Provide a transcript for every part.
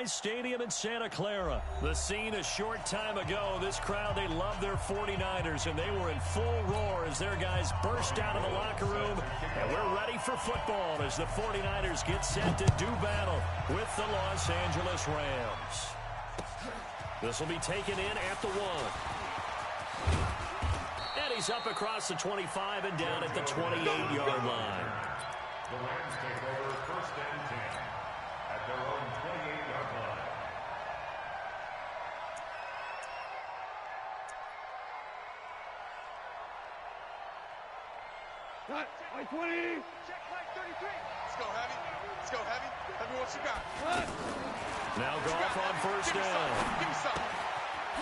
SoFi Stadium in Santa Clara. The scene a short time ago. This crowd, they love their 49ers, and they were in full roar as their guys burst out of the locker room. And we're ready for football as the 49ers get set to do battle with the Los Angeles Rams. This will be taken in at the 1. And he's up across the 25 and down at the 28-yard line. The Rams take over 1st and 10 at their own 28-yard line. Cut. Like 20. Check like 33. Let's go, Heavy. Let's go, Heavy. Heavy, what you got? Cut. Now Goff on 1st down. Give me some.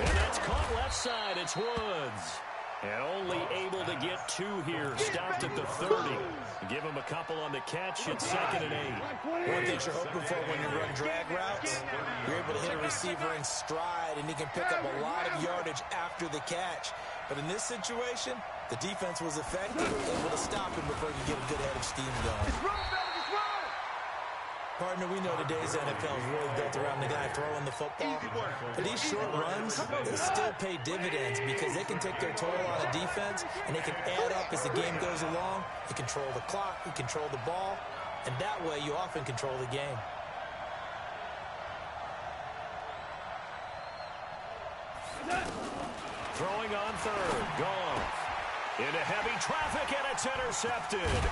And that's caught left side. It's Woods. And only able to get 2 here. Stopped at the 30. Give him a couple on the catch. It's 2nd and 8. One thing you're hoping for when you run drag routes, you're able to hit a receiver in stride, and he can pick up a lot of yardage after the catch. But in this situation, the defense was effective, able to stop him before he could get a good head of steam going. Partner, we know today's NFL is really built around the guy throwing the football. But these short runs, they still pay dividends because they can take their toll on a defense, and they can add up as the game goes along. You control the clock, you control the ball, and that way you often control the game. Throwing on 3rd. Goff. Into heavy traffic, and it's intercepted.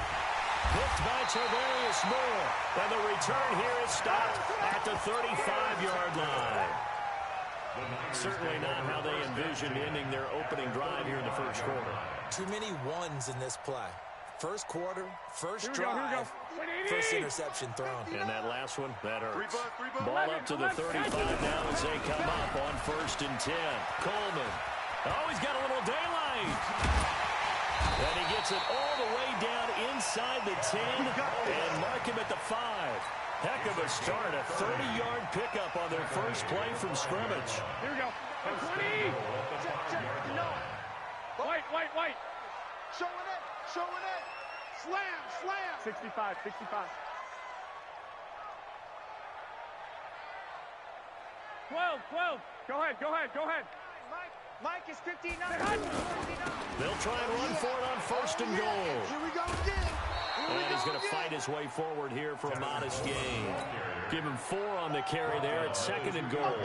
Picked by Tavarius Moore. And the return here is stopped at the 35-yard line. Certainly not how they envisioned ending their opening drive here in the 1st quarter. Too many ones in this play. 1st quarter, 1st drive, 1st interception thrown. And that last one, that hurts. Ball up to the 35 now as they come up on 1st and 10. Coleman. Oh, he's got a little daylight. And he gets it all the way down inside the 10 and mark him at the 5. Heck of a start, a 30-yard pickup on their first play from scrimmage. Here we go. 20. Check. No. White. Showing it. Slam. 65. Twelve. Go ahead. Mike is 59. They'll try and run for it on 1st and goal. Here we go again. And he's going to fight his way forward here for a modest gain. Give him 4 on the carry there at 2nd and goal.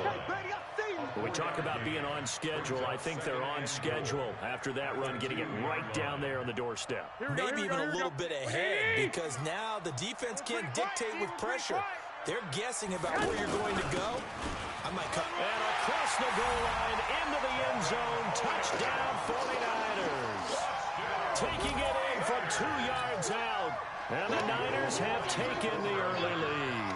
When we talk about being on schedule, I think they're on schedule after that run, getting it right down there on the doorstep. Maybe even a little bit ahead, because now the defense can't dictate with pressure. They're guessing about where you're going to go. I might cut. And across the goal line, into the end zone, touchdown 49ers. Taking it in from 2 yards out. And the Niners have taken the early lead.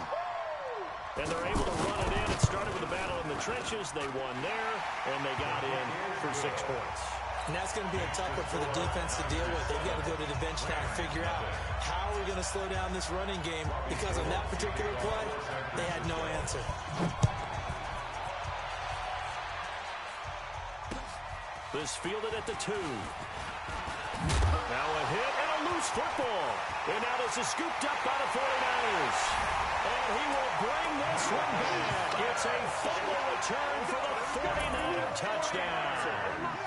And they're able to run it in. It started with a battle in the trenches. They won there, and they got in for 6 points. And that's going to be a tough one for the defense to deal with. They've got to go to the bench now and figure out how we're going to slow down this running game, because on that particular play, they had no answer. This fielded at the 2. Now a hit and a loose football. And now this is scooped up by the 49ers. And he will bring this one back. It's a fumble return for the 49er touchdown.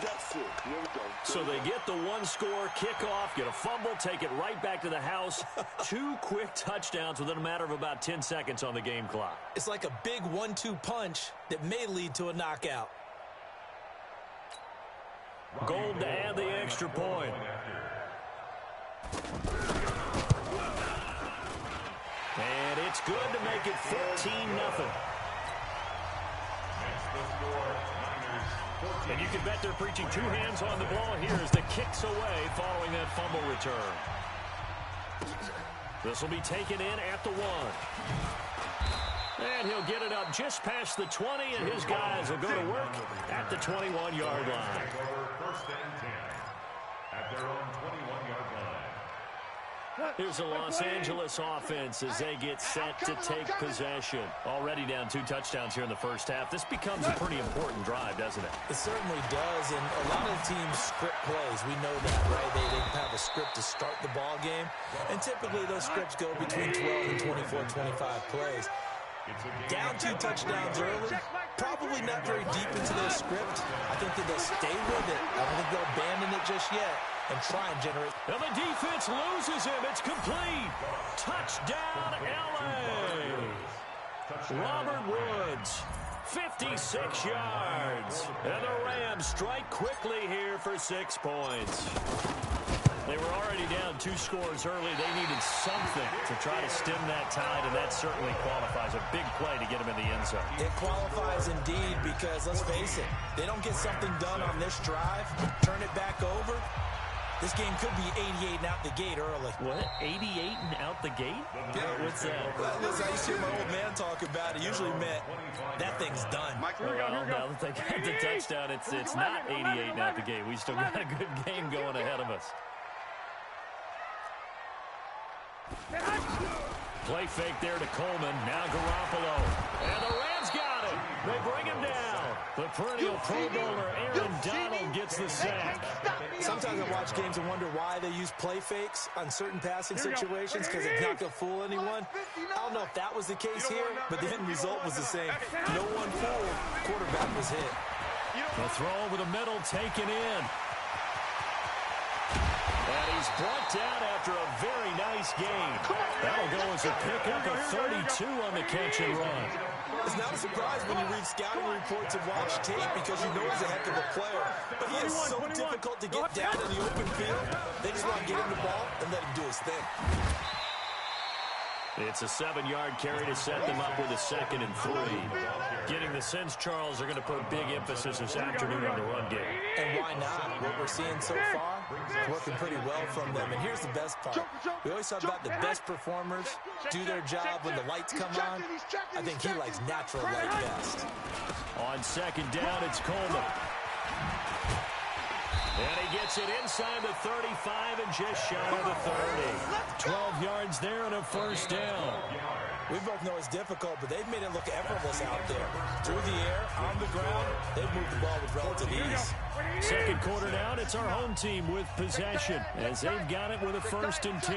That's it. Here we go. So they get the 1-score kickoff, get a fumble, take it right back to the house. 2 quick touchdowns within a matter of about 10 seconds on the game clock. It's like a big 1-2 punch that may lead to a knockout. Gold to add the extra point. And it's good to make it 14-0. And you can bet they're preaching 2 hands on the ball here as the kick's away following that fumble return. This will be taken in at the 1. And he'll get it up just past the 20, and his guys will go to work at the 21-yard line. 1st and 10 at their own 21-yard line. Here's the Los Angeles offense as they get set to take possession. Already down 2 touchdowns here in the first half. This becomes a pretty important drive, doesn't it? It certainly does, and a lot of teams script plays. We know that, right? They have a script to start the ball game, and typically those scripts go between 12 and 24, 25 plays. Down 2 touchdowns early, probably not very deep into their script. I think that they'll stay with it. I don't think they'll abandon it just yet and try and generate. And the defense loses him. It's complete. Touchdown, L.A. Robert Woods, 56 yards. And the Rams strike quickly here for 6 points. They were already down 2 scores early. They needed something to try to stem that tide, and that certainly qualifies. A big play to get them in the end zone. It qualifies indeed because, let's face it, they don't get something done on this drive, turn it back over. This game could be 88 and out the gate early. What? 88 and out the gate? Yeah. What's that? Well, listen, I used to hear my old man talk about it. Usually meant that thing's done. Well, now that they got the touchdown, it's not 88 and out the gate. We still got a good game going ahead of us. Play fake there to Coleman. Now Garoppolo. And the Rams got him. They bring him down. The perennial Pro Bowler Aaron Donald gets the sack. Sometimes I watch games and wonder why they use play fakes on certain passing situations because it's not going to fool anyone. I don't know if that was the case here, but the end result was the same. No one fooled. Quarterback was hit. The throw over the middle taken in. And he's brought down after a very nice game. That'll go as a pickup of 32 on the catch and run. It's not a surprise when you read scouting reports and watch tape because you know he's a heck of a player. But he is so difficult to get down in the open field. They just want to get him the ball and let him do his thing. It's a 7-yard carry to set them up with a 2nd and 3. Getting the sense Charles are going to put big emphasis this afternoon on the run game. And why not? What we're seeing so far is working pretty well from them. And here's the best part. We always talk about the best performers do their job when the lights come on. I think he likes natural light best. On 2nd down, it's Coleman. And he gets it inside the 35 and just shy of the 30. 12 yards there and a 1st down. We both know it's difficult, but they've made it look effortless out there. Through the air, on the ground, they've moved the ball with relative ease. 2nd quarter down, it's our home team with possession as they've got it with a 1st and 10.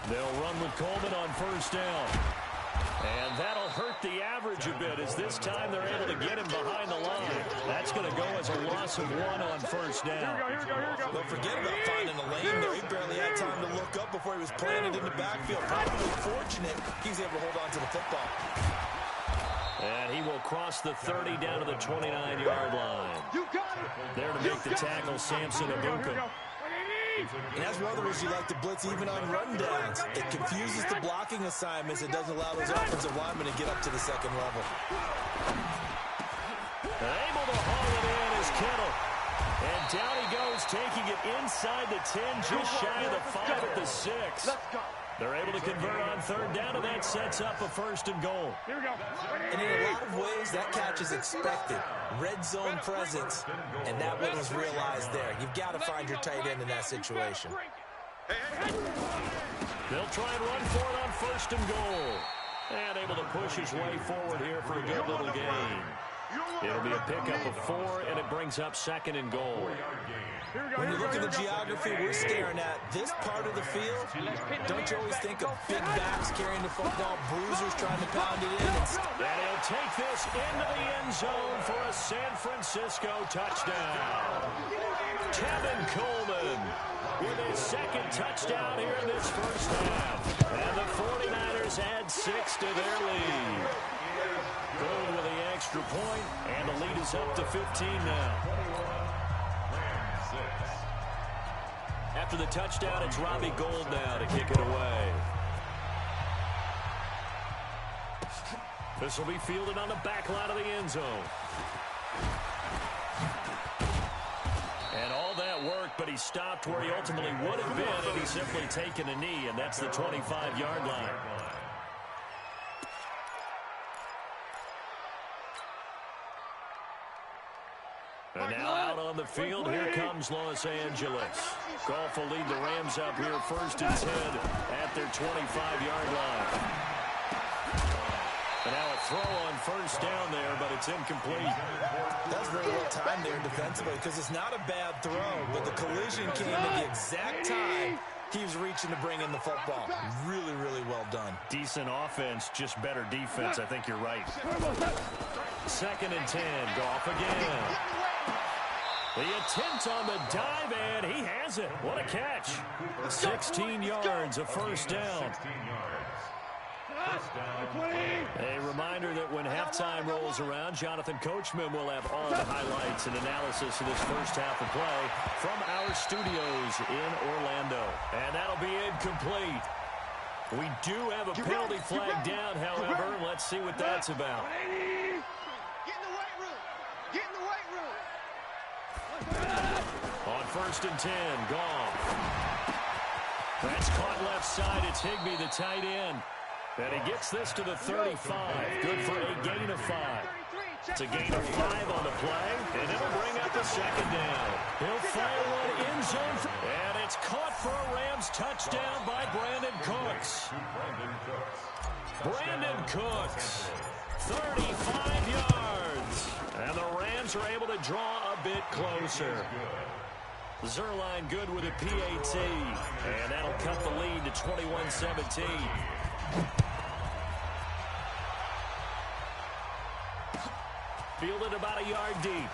They'll run with Coleman on 1st down. And that'll hurt the average a bit as this time they're able to get him behind the line. That's going to go as a loss of 1 on 1st down. Don't forget about finding a lane there. He barely had time to look up before he was planted in the backfield. Probably fortunate he's able to hold on to the football. And he will cross the 30 down to the 29-yard line. There to make the tackle, Samson Abuka. And that's one of the reasons you like to blitz even on rundowns. It confuses the blocking assignments. It doesn't allow those offensive linemen to get up to the 2nd level. Able to haul it in is Kittle. And down he goes, taking it inside the 10, just shy of the 5 at the 6. They're able to convert on 3rd down, and that sets up a 1st and goal. And in a lot of ways, that catch is expected. Red zone presence, and that one was realized there. You've got to find your tight end in that situation. They'll try and run for it on 1st and goal. And able to push his way forward here for a good little gain. It'll be a pickup of 4, and it brings up 2nd and goal. When you look at the geography we're staring at, this part of the field, don't you always think of big backs carrying the football, bruisers trying to pound it in? And he'll take this into the end zone for a San Francisco touchdown. Tevin Coleman with his 2nd touchdown here in this 1st half. And the 49ers add 6 to their lead. Gold with the extra point, and the lead is up to 15 now. After the touchdown, it's Robbie Gould now to kick it away. This will be fielded on the back line of the end zone. And all that work, but he stopped where he ultimately would have been, and he's simply taken a knee, and that's the 25-yard line. And now out on the field, here comes Los Angeles. Goff will lead the Rams up here 1st and 10 at their 25-yard line. And now a throw on 1st down there, but it's incomplete. That's very well timed there defensively because it's not a bad throw, but the collision came at the exact time He was reaching to bring in the football. Really, really well done. Decent offense, just better defense. I think you're right. 2nd and 10. Goff again. The attempt on the dive, and he has it. What a catch. 16 yards, a first down. A reminder that when halftime rolls around, Jonathan Coachman will have all the highlights and analysis of this first half of play from our studios in Orlando. And that'll be incomplete. We do have a penalty flag down, however. Let's see what that's about. Get in the weight room. Get in the weight room. On 1st and 10, Goff. That's caught left side. It's Higbee, the tight end. And he gets this to the 35. Good for a gain of 5. It's a gain of 5 on the play, and it'll bring up a 2nd down. He'll fire one end zone, and it's caught for a Rams touchdown by Brandon Cooks. Brandon Cooks, 35 yards. And the Rams are able to draw a bit closer. Zerline good with a PAT, and that'll cut the lead to 21-17. Fielded about a yard deep.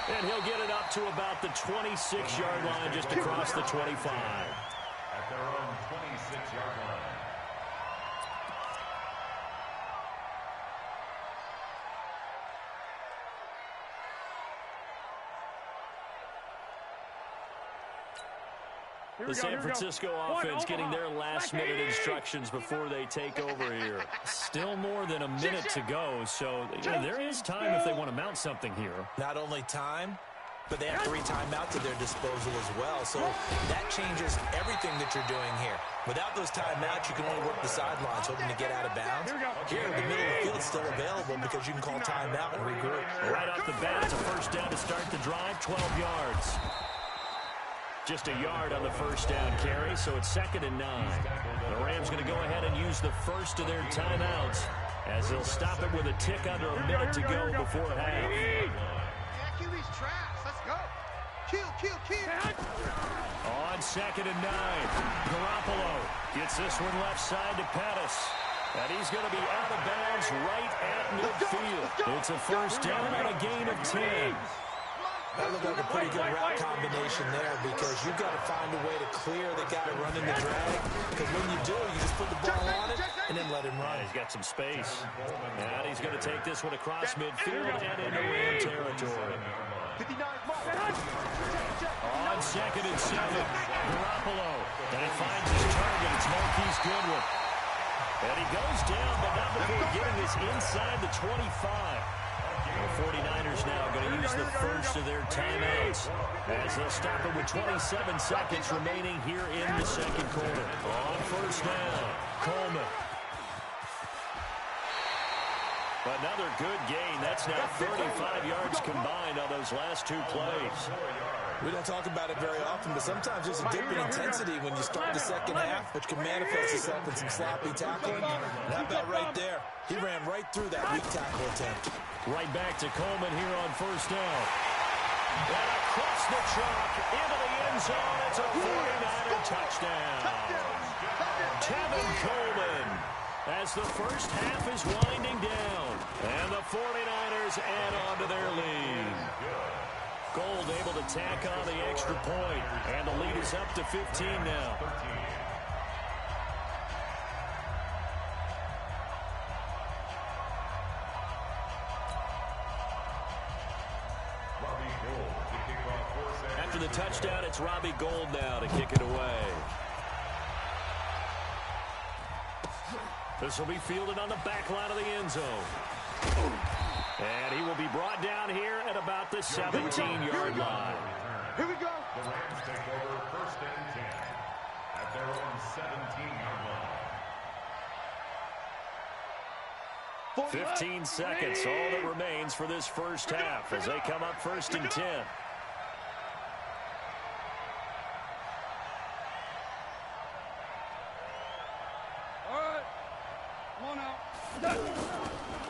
And he'll get it up to about the 26-yard line, just across the 25. At their own 26-yard line. The San Francisco offense getting their last-minute instructions before they take over here. Still more than a minute to go, so there is time if they want to mount something here. Not only time, but they have 3 timeouts at their disposal as well, so that changes everything that you're doing here. Without those timeouts, you can only work the sidelines, hoping to get out of bounds. Here, the middle of the field is still available because you can call timeout and regroup. Right off the bat, it's a first down to start the drive, 12 yards. Just a yard on the first down carry, so it's 2nd and 9. The Rams going to go ahead and use the first of their timeouts as they'll stop it with a tick under a minute to go before half. Yeah, QB's trash. Let's go. Kill. On 2nd and 9, Garoppolo gets this one left side to Pettis. And he's going to be out of bounds right at midfield. It's a first down on a gain of 10. That looked like a pretty good route combination there because you've got to find a way to clear the guy running the drag. Because when you do, you just put the ball on it and then let him run. He's got some space. And he's going to take this one across midfield and into Ram territory. On 2nd and 7, Garoppolo. And he finds his target. It's Marquise Goodwin. And he goes down, but not before getting this inside the 25. The 49ers now going to use the first of their timeouts as they'll stop it with 27 seconds remaining here in the second quarter. On first down, Coleman. Another good gain. That's now 35 yards combined on those last 2 plays. We don't talk about it very often, but sometimes there's a dip in intensity when you start the second half, which can manifest itself in some sloppy tackling. And how about right there? He ran right through that weak tackle attempt. Right back to Coleman here on first down. And across the chalk into the end zone. It's a 49er touchdown. Tevin Coleman as the first half is winding down. And the 49ers add on to their lead. Gold able to tack on the extra point. And the lead is up to 15 now. After the touchdown, it's Robbie Gould now to kick it away. This will be fielded on the back line of the end zone. And he will be brought down here at about the 17-yard line. Here we go. The Rams take over 1st and 10 at their own 17-yard line. 15 seconds, all that remains for this first half as they come up 1st and 10.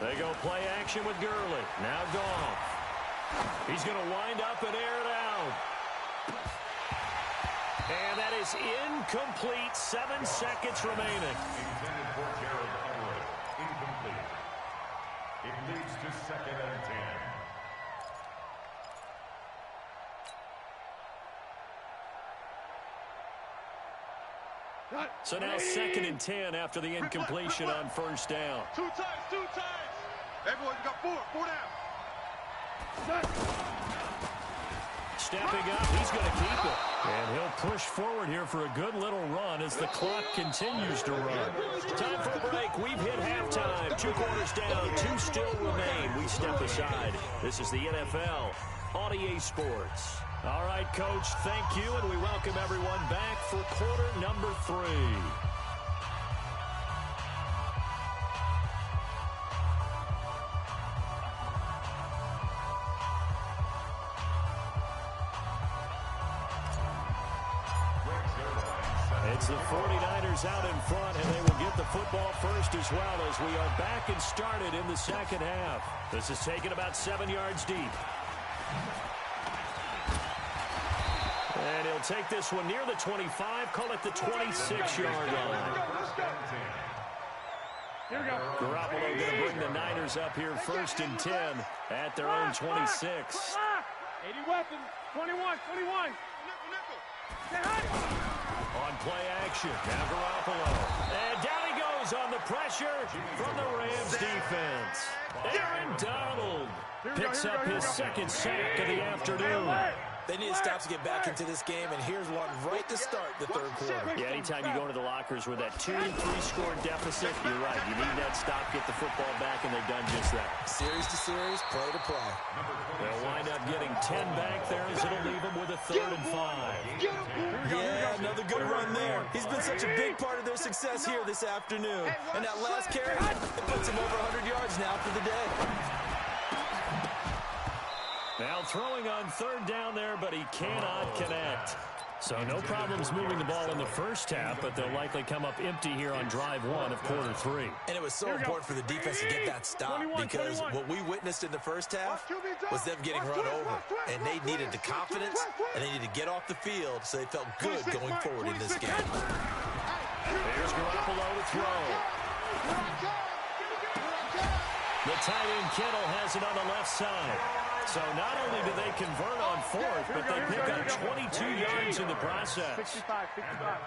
They go play action with Gurley. Now Goff. He's going to wind up and air it out. And that is incomplete. 7 seconds remaining. Intended for Gerald Everett. Incomplete. It leads to 2nd and 10. So now 2nd and 10 after the incompletion on first down. 2 times, 2 times. Everyone, you got 4 down. Stepping up, he's going to keep it. And he'll push forward here for a good little run as the clock continues to run. Time for a break. We've hit halftime. 2 quarters down, 2 still remain. We step aside. This is the NFL on EA Sports. All right, Coach, thank you, and we welcome everyone back for quarter number 3. It's the 49ers out in front, and they will get the football first as well as we are back and started in the second half. This is taken about 7 yards deep. And he'll take this one near the 25, call it the 26-yard line. Garoppolo going to bring the Niners up here 1st and 10 at their own 26. 80 weapons. 21. On play action, now Garoppolo. And down he goes on the pressure from the Rams defense. Aaron Donald picks up his 2nd sack of the afternoon. They need to stop to get back into this game, and here's one right to start the 3rd quarter. Yeah, anytime you go into the lockers with that 2- and 3-score deficit, you're right. You need that stop, get the football back, and they've done just that. Series to series, play to play. They'll wind up getting 10 back there as it'll leave them with a 3rd and 5. Yeah, another good run there. He's been such a big part of their success here this afternoon. And that last carry, it puts him over 100 yards now for the day. Now throwing on 3rd down there, but he cannot connect. So no problems moving the ball in the first half, but they'll likely come up empty here on drive 1 of quarter 3. And it was so important for the defense to get that stop because what we witnessed in the first half was them getting run over. And they needed the confidence, and they needed to get off the field so they felt good going forward in this game. Here's Garoppolo to throw. The tight end Kittle has it on the left side. So not only do they convert on 4th, but they pick up 22 yards in the process.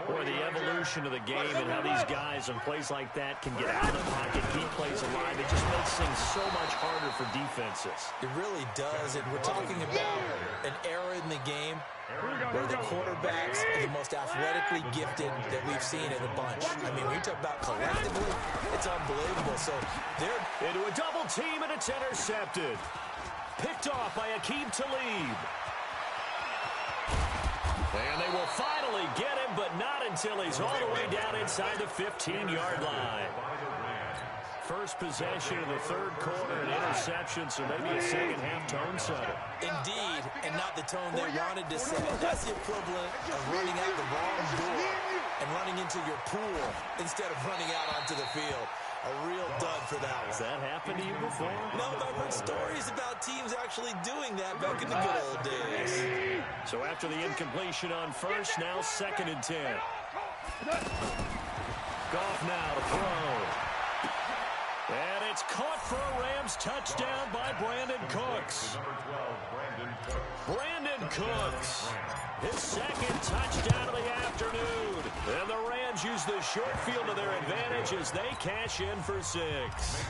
Boy, the evolution of the game and how these guys on plays like that can get out of the pocket, keep plays alive, it just makes things so much harder for defenses. It really does, and we're talking about an era in the game where the quarterbacks are the most athletically gifted that we've seen in a bunch. I mean, when you talk about collectively, it's unbelievable. So they're into a double team, and it's intercepted. Picked off by Aqib Talib. And they will finally get him, but not until he's all the way down inside the 15-yard line. First possession of the 3rd quarter, an interception, so maybe a second-half tone setter. Indeed, and not the tone they wanted to set. That's the equivalent of running out the wrong door and running into your pool instead of running out onto the field. A real dud for that one. Has that happened to you before? No, but I've heard stories about teams actually doing that back in the good old days. So after the incompletion on 1st, now 2nd and 10. Goff now to throw. And it's caught for a Rams touchdown by Brandon Cooks. Brandon Cooks, his 2nd touchdown of the afternoon. And the Rams use the short field to their advantage as they cash in for 6.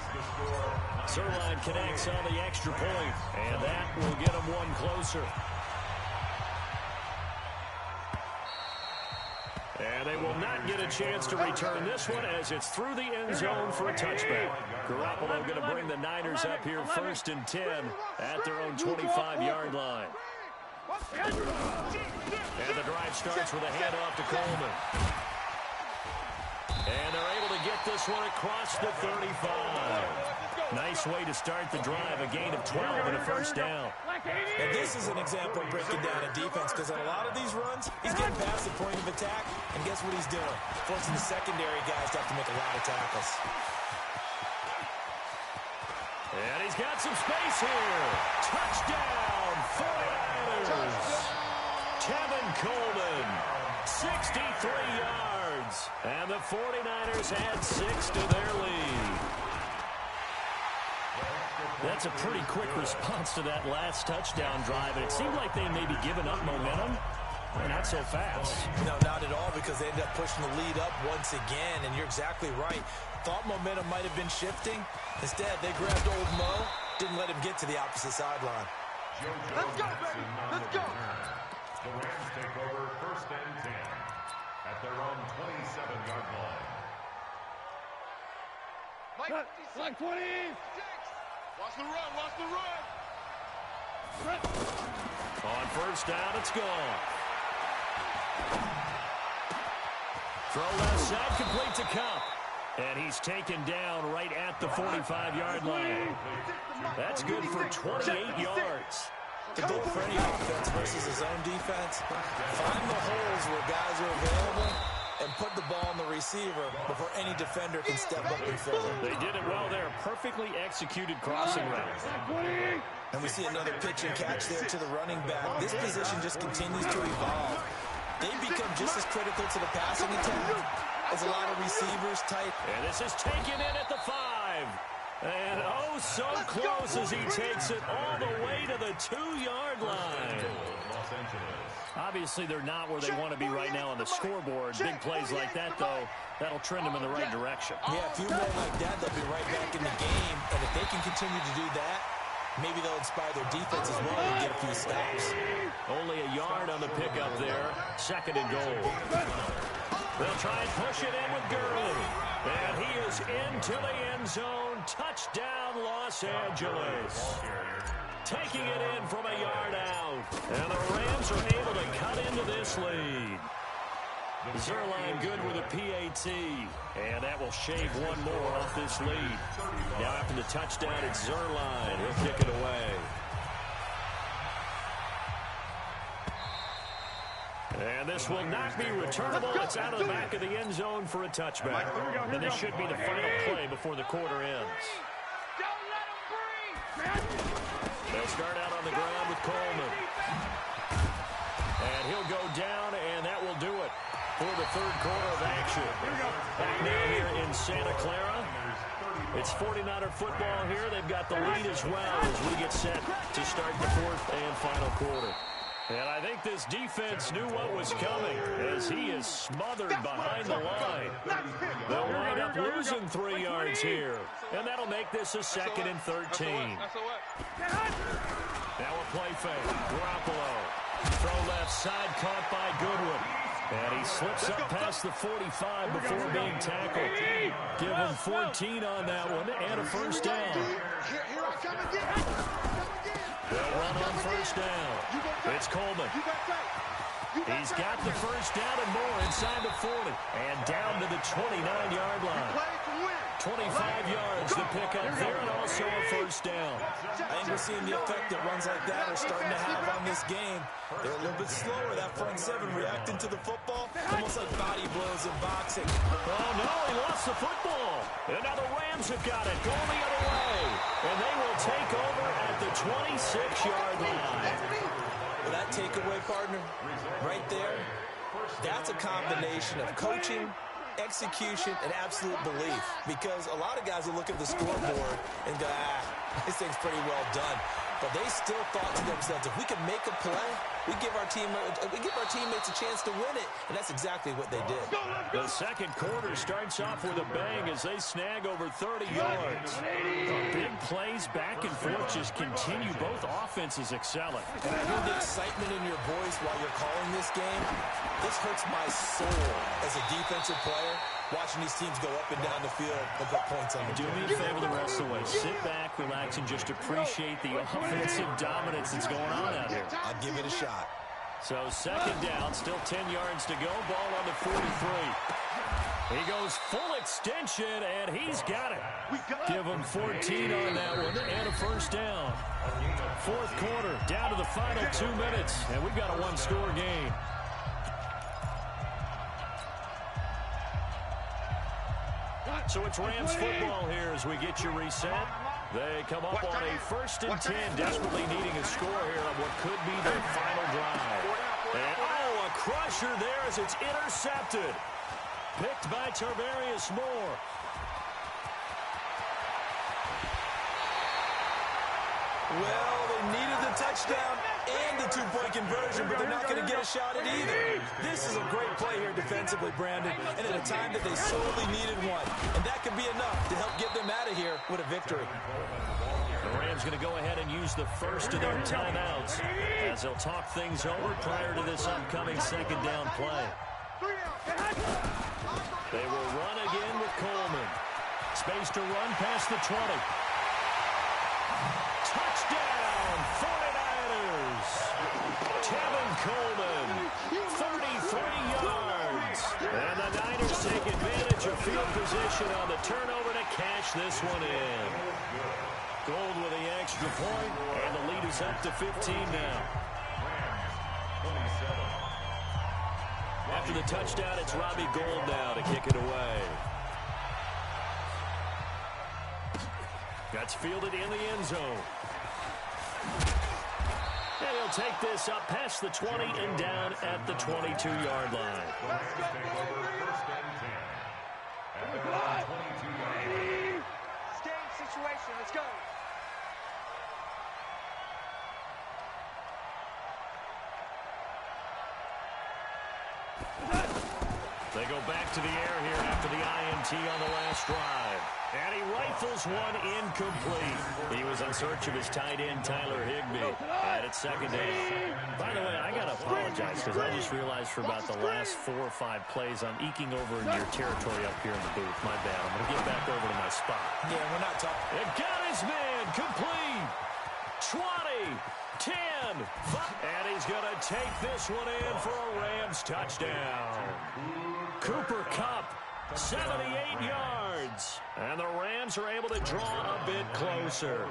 Sirline connects on the extra point, and that will get them one closer. And they will not get a chance to return this one as it's through the end zone for a touchback. Garoppolo going to bring the Niners up here 1st and 10 at their own 25-yard line. And the drive starts with a handoff to Coleman. And they're able to get this one across the 35. Nice way to start the drive, a gain of 12 and a first down. And this is an example of breaking down a defense because on a lot of these runs, he's getting past the point of attack, and guess what he's doing? Forcing the secondary guys to have to make a lot of tackles. And he's got some space here. Touchdown, 49ers. Tevin Coleman 63 yards. And the 49ers add 6 to their lead. That's a pretty quick response to that last touchdown drive. And it seemed like they may be giving up momentum. Well, not so fast. No, not at all, because they ended up pushing the lead up once again. And you're exactly right. Thought momentum might have been shifting. Instead, they grabbed old Mo, didn't let him get to the opposite sideline. Let's go, baby. Let's go. The Rams take over 1st and 10 at their own 27-yard line. Like 20. Watch the run. Watch the run. On 1st down, it's gone. Throw left side, complete to Cup. And he's taken down right at the 45-yard line. That's good for 28 yards. The goal for any offense versus his own defense, find the holes where guys are available and put the ball on the receiver before any defender can step up and fill it. They did it well there. Perfectly executed crossing route. And we see another pitch and catch there to the running back. This position just continues to evolve. They become just as critical to the passing attack as a lot of receivers tight. And this is taken in at the 5. And oh, so close as he takes it all the way to the 2-yard line. Obviously, they're not where they want to be right now on the scoreboard. Big plays like that, though, that'll trend them in the right direction. Yeah, a few more like that, they'll be right back in the game. And if they can continue to do that, maybe they'll inspire their defense as well and get a few stops. Only a yard on the pickup there. 2nd and goal. They'll try and push it in with Gurley. And he is into the end zone. Touchdown, Los Angeles. Taking it in from a yard out. And the Rams are able to cut into this lead. Zerline good with a PAT. And that will shave one more off this lead. Now after the touchdown, it's Zerline. He'll kick it away. And this will not be returnable. It's out of the back of the end zone for a touchback. And this should be the final play before the quarter ends. They'll start out on the ground with Coleman. And he'll go down, and that will do it for the 3rd quarter of action. Back now here in Santa Clara. It's 49er football here. They've got the lead as well as we get set to start the 4th and final quarter. And I think this defense knew what was coming as he is smothered behind the line. They'll wind up losing 3 yards here. And that'll make this a 2nd and 13. Now a play fake. Garoppolo. Throw left side, caught by Goodwin. And he slips up past the 45 before being tackled. Give him 14 on that one and a 1st down. Here I come again. They'll run on 1st down. It's Coleman. He's got the 1st down and more inside the 40. And down to the 29-yard line. 25 yards to pick up there and also a 1st down. I think we're seeing the effect that runs like that are starting to have on this game. They're a little bit slower, that front 7 reacting to the football, almost like body blows in boxing. Oh, no, he lost the football. And now the Rams have got it going the other way. And they will take over at the 26-yard line. Well, that takeaway, partner, right there, that's a combination of coaching, execution, and absolute belief. Because a lot of guys will look at the scoreboard and go, this thing's pretty well done. But they still thought to themselves, if we can make a play, we give our teammates a chance to win it. And that's exactly what they did. The 2nd quarter starts off with a bang as they snag over 30 yards. Big plays back and forth just continue. Both offenses excelling. And I hear the excitement in your voice while you're calling this game. This hurts my soul as a defensive player, watching these teams go up and down the field and put points on the board. Do me a favor the rest of the way. Sit back, relax, and just appreciate the offensive dominance that's going on out here. I'll give it a shot. So 2nd down, still 10 yards to go. Ball on the 43. He goes full extension, and he's got it. Give him 14 on that one and a 1st down. 4th quarter, down to the final 2 minutes, and we've got a 1-score game. So it's Rams football here as we get you reset. They come up on a 1st and 10, desperately needing a score here on what could be their final drive. And, oh, a crusher there as it's intercepted. Picked by Tarvarius Moore. Well, they needed the touchdown and the two-point conversion, but they're not going to get a shot at either. This is a great play here defensively, Brandon, and at a time that they sorely needed one. And that could be enough to help get them out of here with a victory. The Rams going to go ahead and use the first of their timeouts as they'll talk things over prior to this upcoming second down play. They will run again with Coleman. Space to run past the 20. Touchdown, 49ers. Tevin Coleman, 33 yards. And the Niners take advantage of field position on the turnover to cash this one in. Gold with the extra point, and the lead is up to 15 now. After the touchdown, it's Robbie Gould now to kick it away. That's fielded in the end zone. And he'll take this up past the 20 and down at the 22-yard line. Game situation. Let's go. They go back to the air here after the INT on the last drive. And he rifles one incomplete. He was in search of his tight end, Tyler Higbee. And it's second down. By the way, I got to apologize because I just realized for about the last 4 or 5 plays, I'm eking over in your territory up here in the booth. My bad. I'm going to get back over to my spot. Yeah, we're not talking. It got his man complete. 20, 10, 5. And he's going to take this one in for a Rams touchdown. Cooper Kupp, 78 yards. And the Rams are able to draw a bit closer.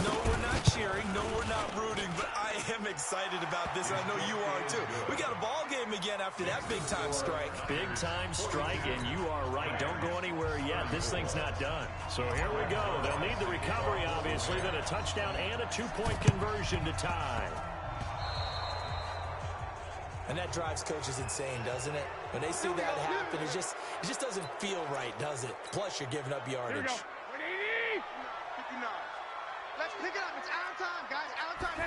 No, we're not cheering. No, we're not rooting. But I am excited about this, and I know you are too. We got a ball game again after that big-time strike. Big-time strike, and you are right. Don't go anywhere yet. This thing's not done. So here we go. They'll need the recovery, obviously, then a touchdown and a 2-point conversion to tie. And that drives coaches insane, doesn't it? When they see that happen, it just doesn't feel right, does it? Plus, you're giving up yardage. 59. Let's pick it up. It's out of time, guys. Out of time.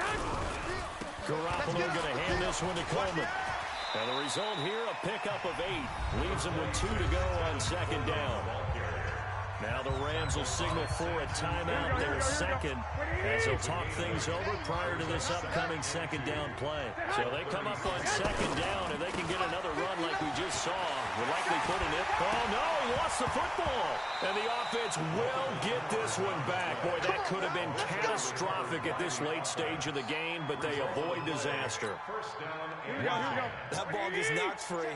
Garoppolo going to hand this one to Coleman. And the result here, a pickup of 8. Leaves him with 2 to go on second down. Now the Rams will signal for a timeout, their second, as they'll talk things over prior to this upcoming second down play. So they come up on second down, and they can get another run like we just saw. Will likely put in it. Oh, no, he lost the football. And the offense will get this one back. Boy, that could have been catastrophic at this late stage of the game, but they avoid disaster. Wow, that ball gets knocked free,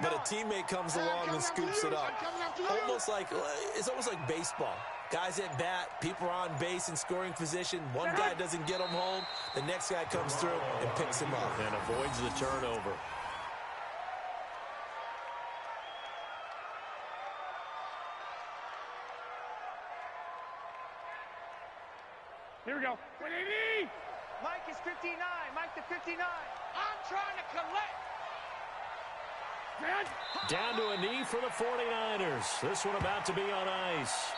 but a teammate comes along and scoops it up. It's almost like baseball. Guys at bat, people are on base in scoring position. One guy doesn't get them home. The next guy comes through and picks him up. And avoids the turnover. Here we go. Mike is 59. Mike to 59. I'm trying to collect. Down to a knee for the 49ers. This one about to be on ice.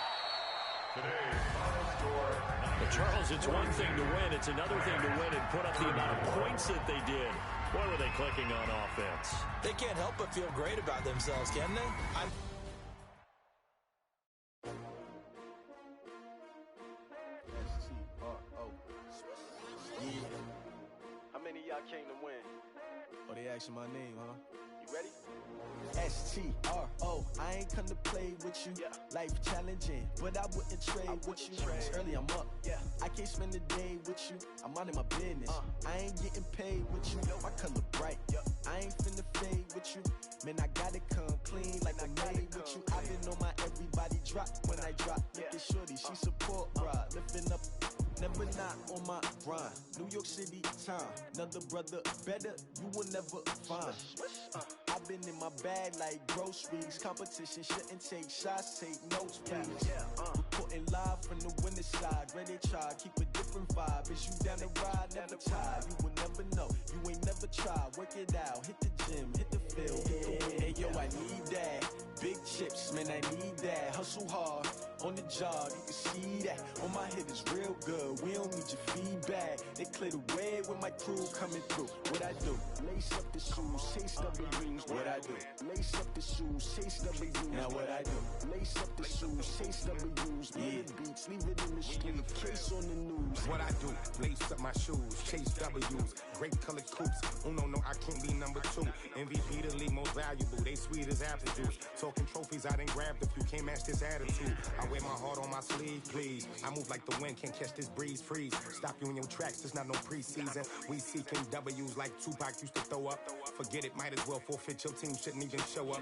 But Charles, it's one thing to win. It's another thing to win and put up the amount of points that they did. Boy, were they clicking on offense. They can't help but feel great about themselves, can they? How many of y'all came to win? Oh, they asking my name, huh? You ready? S-T-R-O, I ain't come to play with you. Yeah. Life challenging, but I wouldn't trade with you. It's early, I'm up. Yeah. I can't spend the day with you. I'm minding my business. I ain't getting paid with you. My color bright. I ain't finna fade with you. Man, I gotta come clean like I'm made with you. I've been on my everybody drop when I drop. Look at shorty, she support, bro. Lifting up never not on my grind. New York City time, another brother better, you will never find. I've been in my bag like groceries. Competition shouldn't take shots, take notes, please. Reporting live from the winter side. Ready to try, keep a different vibe. Is you down the ride, never tired. You will never know, you ain't never tried. Work it out, hit the gym, hit the field, hit the wind. Hey, yo, I need that. Big chips, man, I need that. Hustle hard, on the job, you can see that. On my head is real good, we don't need your feedback. They clear the way with my crew coming through. What I do? Lace up the shoes, chase W's. What I do? Lace up the shoes, chase W's. Now what I do? Lace up the shoes, chase W's. Yeah, beats, leave it in the street, case on the news. What I do? Lace up my shoes, chase W's. Great colored coops. Uno, no, I can't be number 2. MVP the league most valuable. They sweet as apple juice. Talking trophies, I didn't grab the few. Can't match this attitude. I wear my heart on my sleeve, please. I move like the wind, can't catch this breeze, freeze. Stop you in your tracks, there's not no preseason. We seeking W's like Tupac used to throw up. Forget it, might as well forfeit. Your team shouldn't even show up.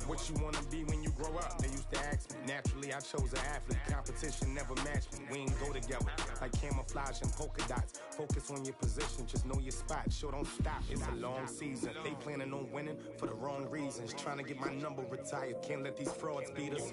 What you wanna be when you grow up? They used to ask me. Naturally, I chose an athlete. Competition never matched me. We ain't go together like camouflage and polka dots. Focus on your position, just know your spot. Sure, don't stop. It's a long season. They planning on winning for the wrong reasons. Trying to get my number retired. Can't let these frauds beat us.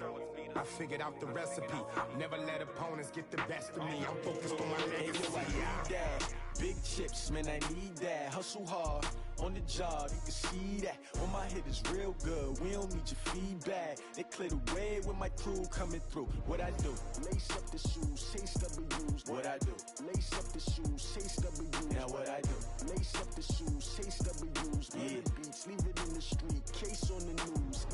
I figured out the recipe. Never let opponents get the best of me. I'm focused on my legacy. I need that. Big chips, man, I need that. Hustle hard, on the job, you can see that. On my head is real good, we don't need your feedback. They clear the way with my crew coming through. What I do? Lace up the shoes, chase W's. What I do? Lace up the shoes, chase W's. Now what I do? Lace up the shoes, chase W's. Yeah, beats, leave it in the street, case on the news.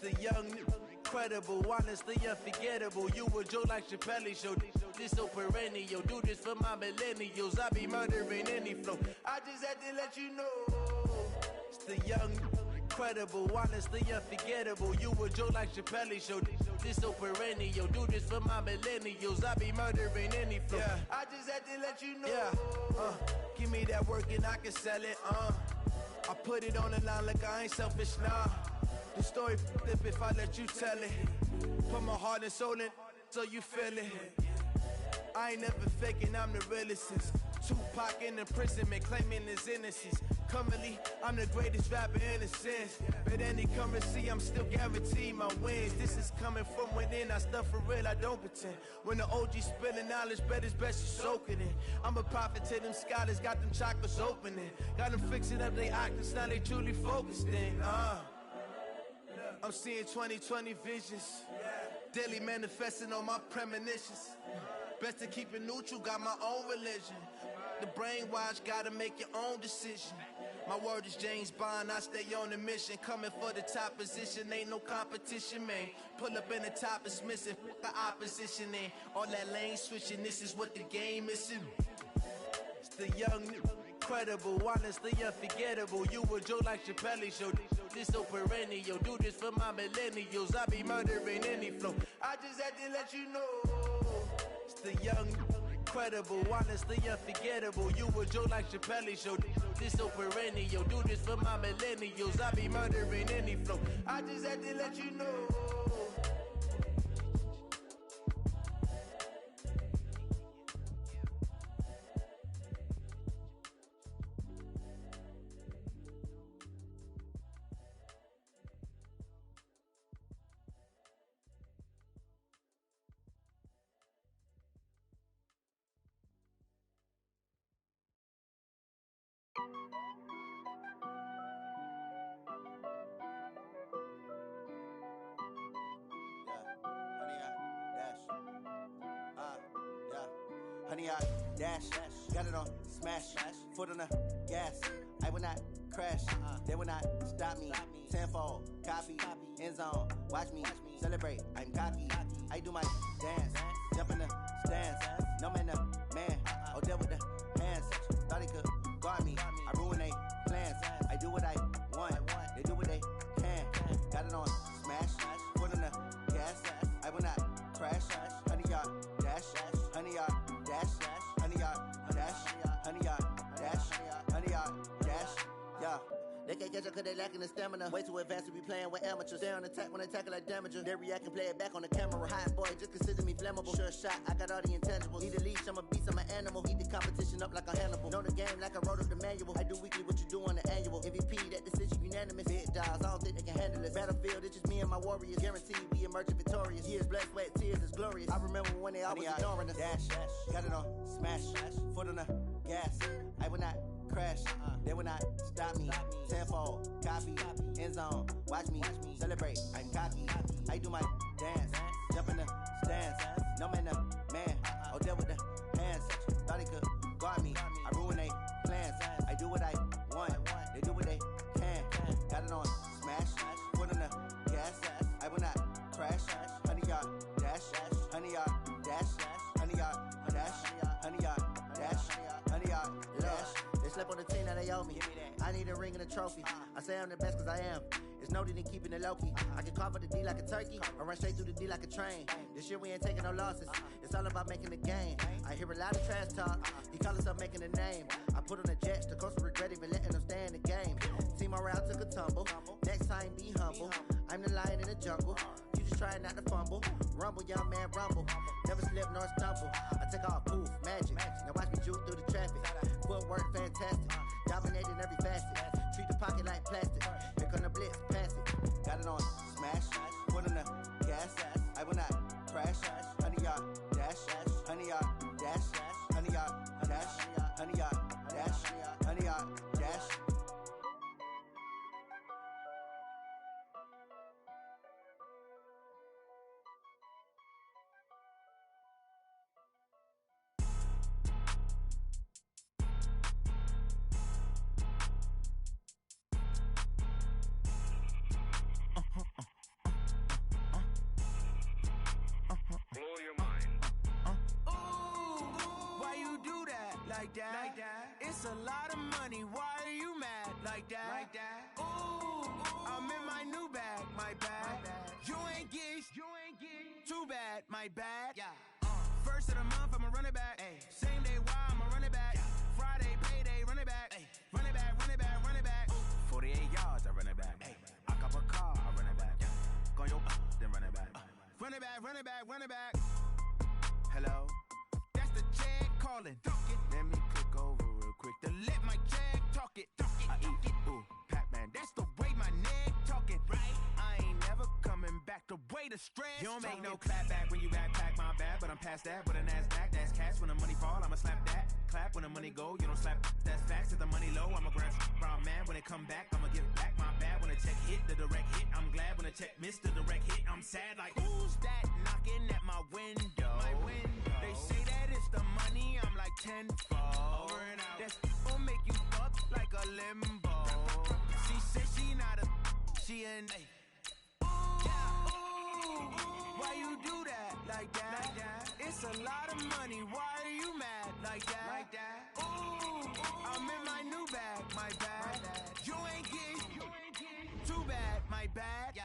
The young, incredible, honestly unforgettable. You a Joe like Chappelle show. This so perennial. Do this for my millennials. I be murdering any flow. I just had to let you know. It's the young, incredible, honestly unforgettable. You a Joe like Chappelle show. This so perennial. Do this for my millennials. I be murdering any flow. Yeah. I just had to let you know. Yeah. Give me that work and I can sell it. I put it on the line like I ain't selfish, nah. The story flip if I let you tell it. Put my heart and soul in so you feel it. I ain't never faking, I'm the realest since Tupac in imprisonment, claiming his innocence. Currently, I'm the greatest rapper in a sense. But any currency, I'm still guaranteed my wins. This is coming from within, I stuff for real, I don't pretend. When the OG spilling knowledge, bet it's best you soak it in. I'm a prophet to them scholars, got them chakras opening. Got them fixing up they octaves, now they truly focused in. I'm seeing 2020 visions. Daily manifesting on my premonitions. Best to keep it neutral, got my own religion. The brainwash, gotta make your own decision. My word is James Bond, I stay on a mission. Coming for the top position, ain't no competition, man. Pull up in the top is missing, the opposition in. All that lane switching, this is what the game is. It's the young, incredible, honestly unforgettable. You a Joe like Chappelle show. This so perennial. Do this for my millennials. I be murdering any flow. I just had to let you know. It's the young, incredible, honestly unforgettable. You a Joe like Chappelle show. This so perennial. Do this for my millennials. I be murdering any flow. I just had to let you know. Honey, I dash, got it on smash, foot on the gas. I will not crash, they will not stop me. Tenfold, copy, end zone, watch me celebrate. I'm cocky, I do my dance, jump in the stands. No man, the man, oh, deal with the hands. Thought he could guard me, I ruin they plans. I do what I can't catch up cause they lacking the stamina. Way too advanced to be playing with amateurs. Stay on attack when attack like damager. They react and play it back on the camera. Hot boy, just consider me flammable. Sure shot, I got all the intangibles. Need a leash, I'm a beast, I'm an animal. Eat the competition up like a Hannibal. Know the game like I wrote up the manual. I do weekly what you do on the annual. MVP, that decision unanimous. Big dogs, I don't think they can handle it. Battlefield, it's just me and my warriors. Guaranteed we emerging victorious. Years, blood, sweat, tears is glorious. I remember when they always ignoring us. Dash, got it on, smash, foot on the gas. I will not crash, they will not stop me. Tenfold, copy, end zone, watch me celebrate. I'm cocky, I do my dance, jump in the stands. No man, the man, oh, deal with the hands. Thought he could guard me, I ruin they plans. I do what I want, they do what they can. Got it on, smash, foot on the gas. I will not crash, 100-yard dash, 100-yard dash, 100-yard dash, 100-yard dash, 100-yard dash. They slept on the team, now they owe me. I need a ring and a trophy. I say I'm the best cause I am. It's noted in keeping it low-key. I can carve up the D like a turkey or run straight through the D like a train. This year we ain't taking no losses. It's all about making the game. I hear a lot of trash talk. He call us up making a name. I put on the Jets. The coach will regret even letting them stay in the game. Team morale took a tumble. Next time be humble. I'm the lion in the jungle. You just try not to fumble. Rumble, young man, rumble. Never slip nor stumble. I take off, poof, magic. Now watch me juke through the traffic. Footwork fantastic. Dominating every facet. Treat the pocket like plastic. Here come the blitz, pass it. Got it on, smash. Foot on the gas. I will not crash. 100-yard dash. 100-yard dash. 100-yard dash. 100-yard dash. 100-yard dash. Like that. It's a lot of money. Why are you mad like that? Ooh, I'm in my new bag, my bad. You ain't get too bad, my bad. Yeah. First of the month, I'ma run it back. Same day, why I'ma run it back. Friday, payday, run it back. Run it back, run it back, run it back. 48 yards, I run it back. I cop a car, I run it back. Go your then run it back. Run it back, run it back, run it back. Hello, that's the check calling. Let me click over real quick to let my check talk it. I eat it, ooh, Pac-Man. That's the way my neck talking, right? I ain't never coming back. The way the stress. You don't make no clap back when you backpack my bad, but I'm past that. With a NASDAQ, that's cash. When the money fall, I'ma slap that. Clap when the money go, you don't slap. That's facts. If the money low, I'ma grab brown man. When it come back, I'ma give back my bad. When the check hit, the direct hit. I'm glad when the check missed the direct hit. I'm sad like who's that knocking at my window? They say that it's the money. I'm like tenfold. Over and out. That's gon' make you fuck like a limbo. She said she not a, she an. Why you do that like that? It's a lot of money. Why are you mad like that? Ooh, I'm in my new bag, my bad. You ain't get too bad, my bad.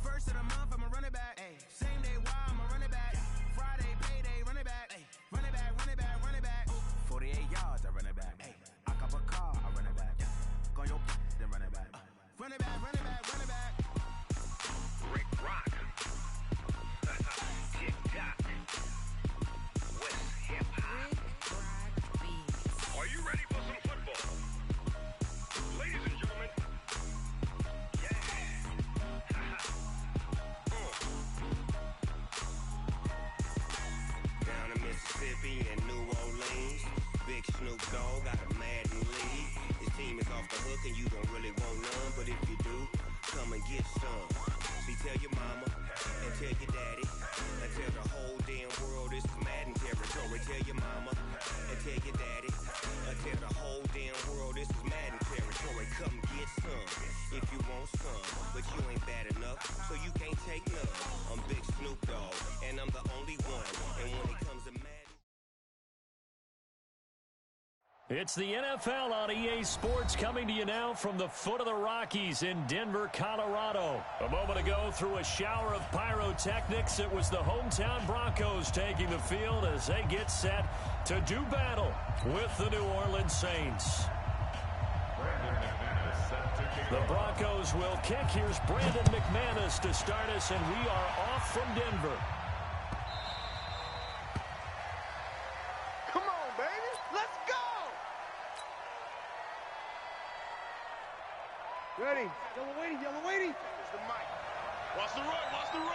First of the month, I'ma run it back. Same day, why I'ma run it back. Friday, payday, run it back. Run it back, run it back, run it back. 48 yards, I run it back. I cop a car, I run it back. Go your then run it back. Run it back, run it back, run it back. Rick Rock. Tick-tock. West hip-hop. Are you ready for some football? Ladies and gentlemen. Down in Mississippi and New Orleans, Big Snoop Dogg got a Madden league. His team is off the hook and you don't really want none, but if you do, come and get some. See, tell your mama and tell your daddy and tell the whole damn world this is Madden territory. Tell your mama and tell your daddy and tell the whole damn world this is Madden territory. Come get some if you want some, but you ain't bad enough, so you can't take none. I'm Big Snoop Dogg and I'm the only one, and when it comes to Madden. It's the NFL on EA Sports coming to you now from the foot of the Rockies in Denver, Colorado. A moment ago, through a shower of pyrotechnics, it was the hometown Broncos taking the field as they get set to do battle with the New Orleans Saints. Brandon McManus. The Broncos will kick. Here's Brandon McManus to start us, and we are off from Denver. Come on, baby. Let's go. Ready. Yellow weighty, yellow weighty. It's the mic. Watch the run, watch the run.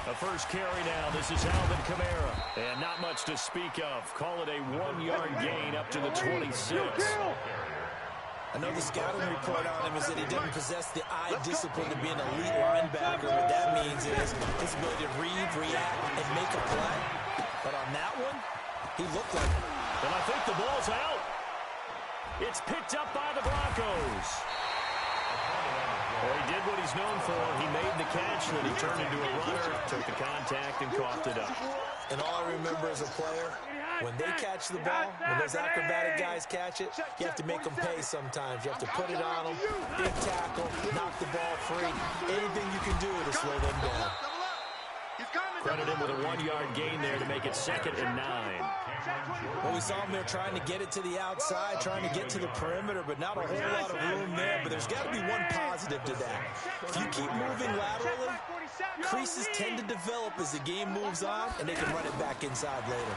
The first carry now. This is Alvin Kamara. And not much to speak of. Call it a 1-yard gain up to the 26. I know the scouting report on him is that he doesn't possess the eye discipline to be an elite linebacker. What that means is his ability to read, react, and make a play. But on that one, he looked like it. And I think the ball's out. It's picked up by the Broncos. Well, he did what he's known for. He made the catch, then he turned into a runner, took the contact, and coughed it up. And all I remember as a player, when they catch the ball, when those acrobatic guys catch it, you have to make them pay sometimes. You have to put it on them, big tackle, knock the ball free. Anything you can do to slow them down. Credit him with a 1-yard gain there to make it 2nd and 9. Well, we saw him there trying to get it to the outside, trying to get to the perimeter, but not a whole lot of room there. But there's got to be one positive to that. If you keep moving laterally, creases tend to develop as the game moves on, and they can run it back inside later.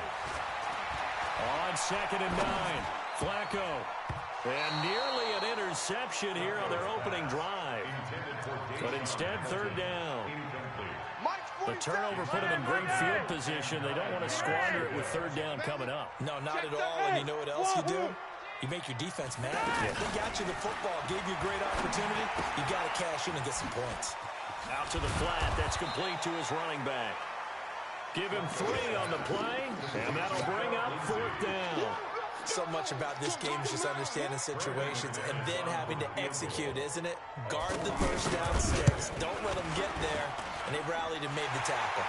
On 2nd and 9, Flacco. And nearly an interception here on their opening drive. But instead, 3rd down. The turnover put them in great field position. They don't want to squander it with 3rd down coming up. No, not at all. And you know what else you do? You make your defense mad. Yeah. They got you the football, gave you a great opportunity. You got to cash in and get some points. Out to the flat. That's complete to his running back. Give him 3 on the play, and that'll bring up 4th down. So much about this game is just understanding situations and then having to execute, isn't it? Guard the first down sticks. Don't let them get there. And they rallied and made the tackle.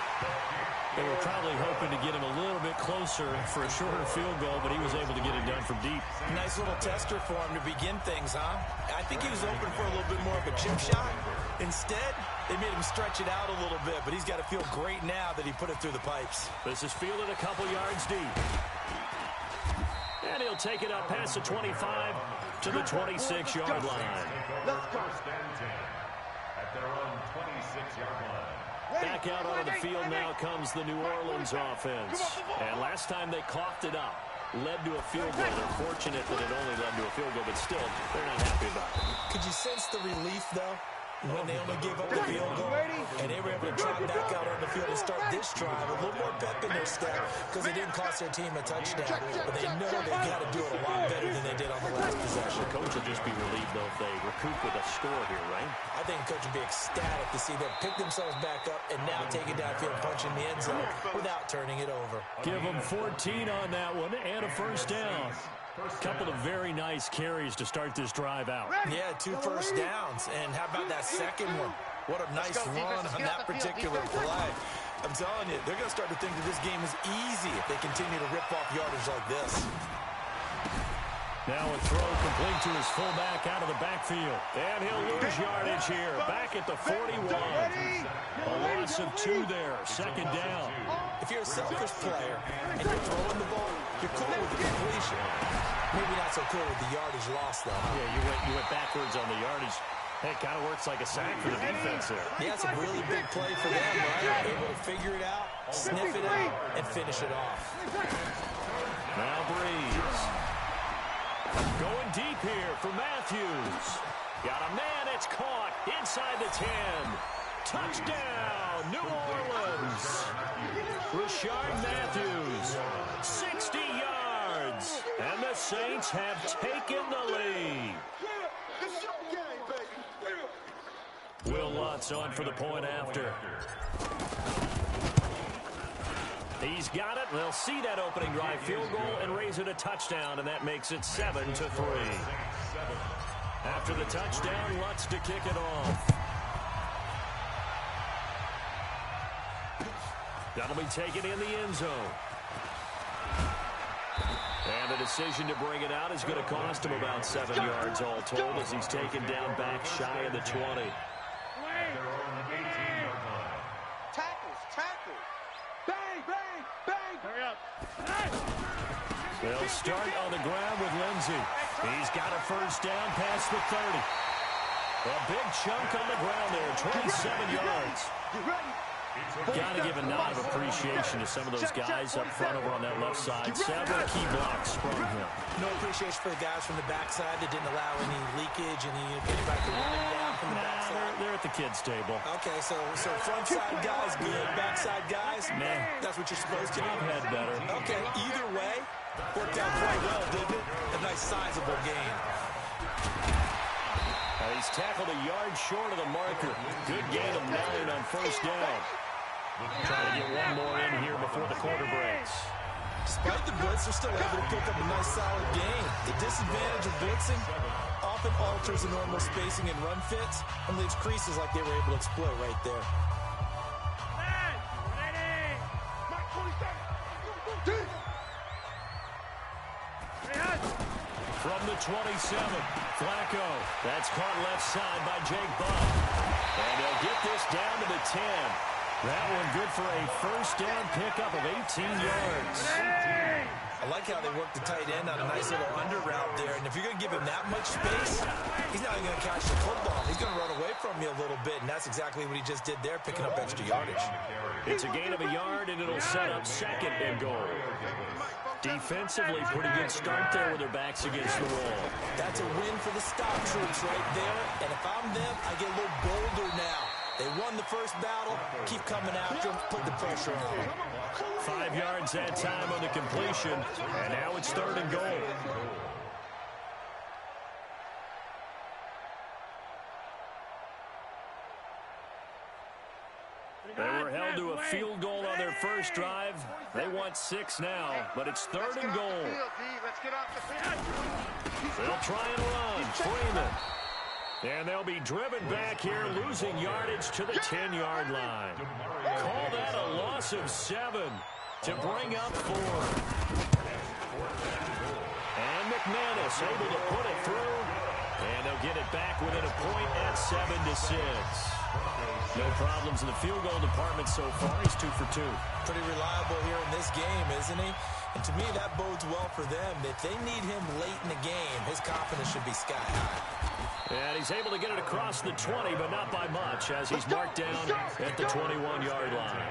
They were probably hoping to get him a little bit closer for a shorter field goal, but he was able to get it done from deep. Nice little tester for him to begin things, huh? I think he was open for a little bit more of a chip shot. Instead, they made him stretch it out a little bit, but he's got to feel great now that he put it through the pipes. This is fielded a couple yards deep. And he'll take it up past the 25 to the 26-yard line. Let's go. At their own 26-yard line. Back out onto the field now comes the New Orleans offense. And last time they coughed it up, led to a field goal. They're fortunate that it only led to a field goal, but still, they're not happy about it. Could you sense the relief, though? When they only gave up the field goal, and they were able to trot back out on the field and start this drive. A little more pep in their step because it didn't cost their team a touchdown, but they know they've got to do it a lot better than they did on the last possession. The coach will just be relieved, though, if they recoup with a score here, right? I think the coach would be ecstatic to see them pick themselves back up and now take it downfield, punch in the end zone without turning it over. Give them 14 on that one and a first down. Couple of very nice carries to start this drive out. Yeah, 2 first downs. And how about that second one? What a nice run on that particular play. I'm telling you, they're going to start to think that this game is easy if they continue to rip off yardage like this. Now a throw complete to his fullback out of the backfield. And he'll lose yardage here. Back at the 41. A loss of 2 there. 2nd down. If you're a selfish player and you're throwing the ball, you're cool with the completion. Maybe not so cool with the yardage loss, though. Yeah, you went backwards on the yardage. Hey, it kind of works like a sack for the defense there. Yeah, it's a really big play for them, right? Able to figure it out, sniff it out, and finish it off. Now Breeze. Going deep here for Matthews. Got a man, it's caught inside the 10. Touchdown, New Orleans. Rashard Matthews, 60 yards. And the Saints have taken the lead. Will Lutz on for the point after. He's got it. They'll see that opening drive field goal and raise it a touchdown, and that makes it 7-3. After the touchdown, Lutz to kick it off. That'll be taken in the end zone. And the decision to bring it out is going to cost him about 7 yards all told as he's taken down back shy of the 20. Tackles. Bang, bang, bang. Hurry up. They'll start on the ground with Lindsey. He's got a first down past the 30. A big chunk on the ground there, 27 yards. Got to give a nod of appreciation to some of those guys up front over on that left side. Several key blocks from him. No appreciation for the guys from the backside that didn't allow any leakage, getting back to running down from the backside. They're at the kids' table. Okay, so front side guys good, backside guys, man, that's what you're supposed to do. I've had better. Okay, either way, worked out quite well, didn't it? A nice sizable gain. He's tackled a yard short of the marker. Good gain of 9 on first down. Trying to get one more in here before the quarter breaks. Despite the blitz, they're still able to pick up a nice solid gain. The disadvantage of blitzing often alters the normal spacing and run fits and leaves creases like they were able to exploit right there. From the 27, Flacco. That's caught left side by Jake Buck. And they'll get this down to the 10. That one good for a first down pickup of 18 yards. I like how they work the tight end on a nice little under route there. And if you're going to give him that much space, he's not even going to catch the football. He's going to run away from you a little bit, and that's exactly what he just did there, picking up extra yardage. It's a gain of a yard, and it'll set up second and goal. Defensively, pretty good start there with their backs against the wall. That's a win for the stop troops right there. And if I'm them, I get a little bolder now. They won the first battle. Keep coming after them. Put the pressure on them. 5 yards that time on the completion. And now it's third and goal. They were held to a field goal on their first drive. They want 6 now, but it's third and goal. They'll try and run. Freeman. And they'll be driven back here, losing yardage to the 10-yard line. Call that a loss of 7 to bring up 4. And McManus able to put it through. And they'll get it back within a point at 7-6. No problems in the field goal department so far. He's 2 for 2. Pretty reliable here in this game, isn't he? And to me, that bodes well for them. If they need him late in the game, his confidence should be sky high. And he's able to get it across the 20, but not by much, as he's marked down at the 21-yard line.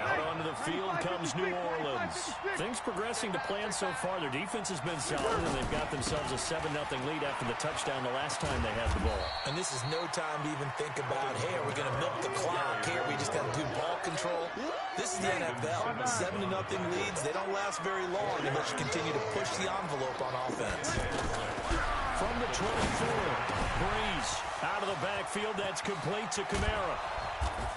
Out onto the field comes New Orleans. Things progressing to plan so far. Their defense has been solid, and they've got themselves a 7-0 lead after the touchdown the last time they had the ball. And this is no time to even think about, hey, are we going to milk the clock? Hey, are we just going to do ball control? This is the NFL. 7-0 leads, they don't last very long unless you continue to push the envelope on offense. From the 24, Breeze out of the backfield. That's complete to Kamara.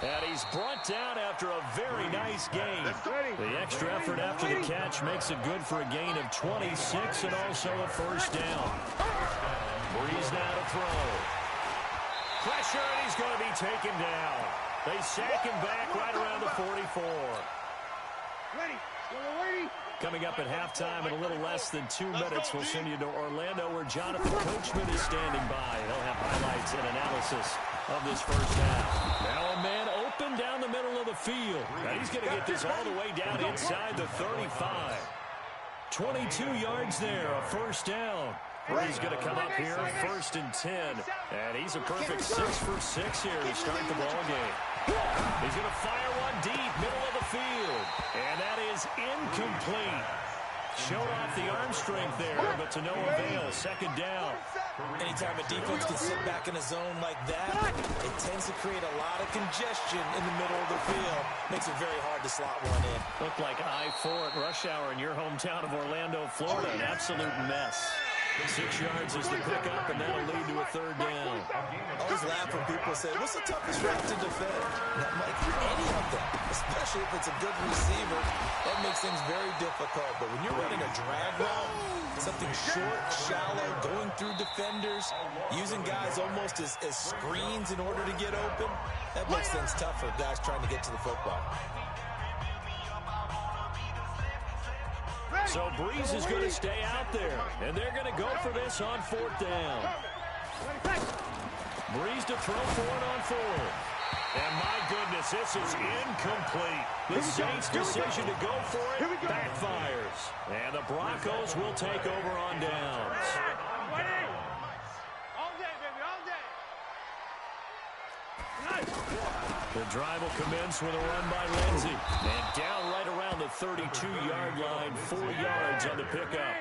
And he's brought down after a very nice gain. The extra effort after the catch makes it good for a gain of 26 and also a first down. Breeze now to throw. Pressure, and he's going to be taken down. They sack him back right around the 44. Coming up at halftime in a little less than 2 minutes, we'll send you to Orlando where Jonathan Coachman is standing by. He'll have highlights and analysis of this first half. Now a man open down the middle of the field. And he's going to get this all the way down inside the 35. 22 yards there, a first down. He's going to come up here, 1st and 10. And he's a perfect 6 for 6 here to start the ball game. He's going to fire one deep, middle of the field. And that is incomplete. Showed off the arm strength there, but to no avail. 2nd down. Anytime a defense can sit back in a zone like that, it tends to create a lot of congestion in the middle of the field. Makes it very hard to slot one in. Looked like I-4 at rush hour in your hometown of Orlando, Florida. An absolute mess. 6 yards is the pickup, and that'll lead to a 3rd down. I always laugh when people say, what's the toughest route to defend? And I'm like, any of them, especially if it's a good receiver. That makes things very difficult. But when you're running a drag route, something short, shallow, going through defenders, using guys almost as screens in order to get open, that makes things tough for guys trying to get to the football. So Breeze is going to stay out there, and they're going to go for this on 4th down. Breeze to throw for it on 4th. And my goodness, this. This is incomplete. The Saints' decision to go for it backfires. And the Broncos will take over on downs. All day, baby, all day. The drive will commence with a run by Lindsey. And down right around the 32-yard line, 4 yards on the pickup.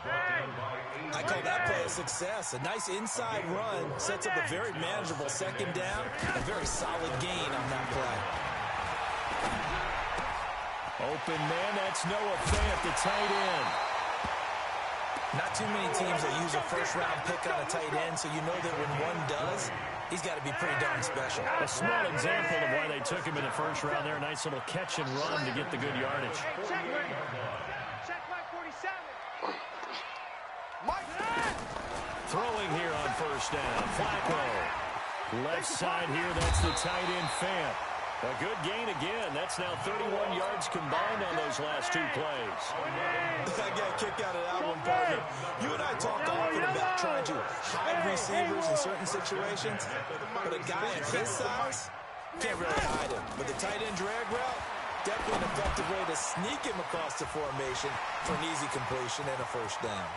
I call that play a success. A nice inside run sets up a very manageable second down. A very solid gain on that play. Open man, that's Noah Fant, the tight end. Not too many teams that use a first-round pick on a tight end, so you know that when one does, he's got to be pretty darn special. A small example of why they took him in the first round there. A nice little catch and run to get the good yardage. Check Mike 47. Throwing here on first down. Flacco. Left side here, that's the tight end Fant. A good gain again. That's now 31 yards combined on those last 2 plays. I got a kick out of that one, partner. You and I talk often about trying to hide receivers in certain situations, but a guy at his size can't really hide him. But the tight end drag route, definitely an effective way to sneak him across the formation for an easy completion and a first down.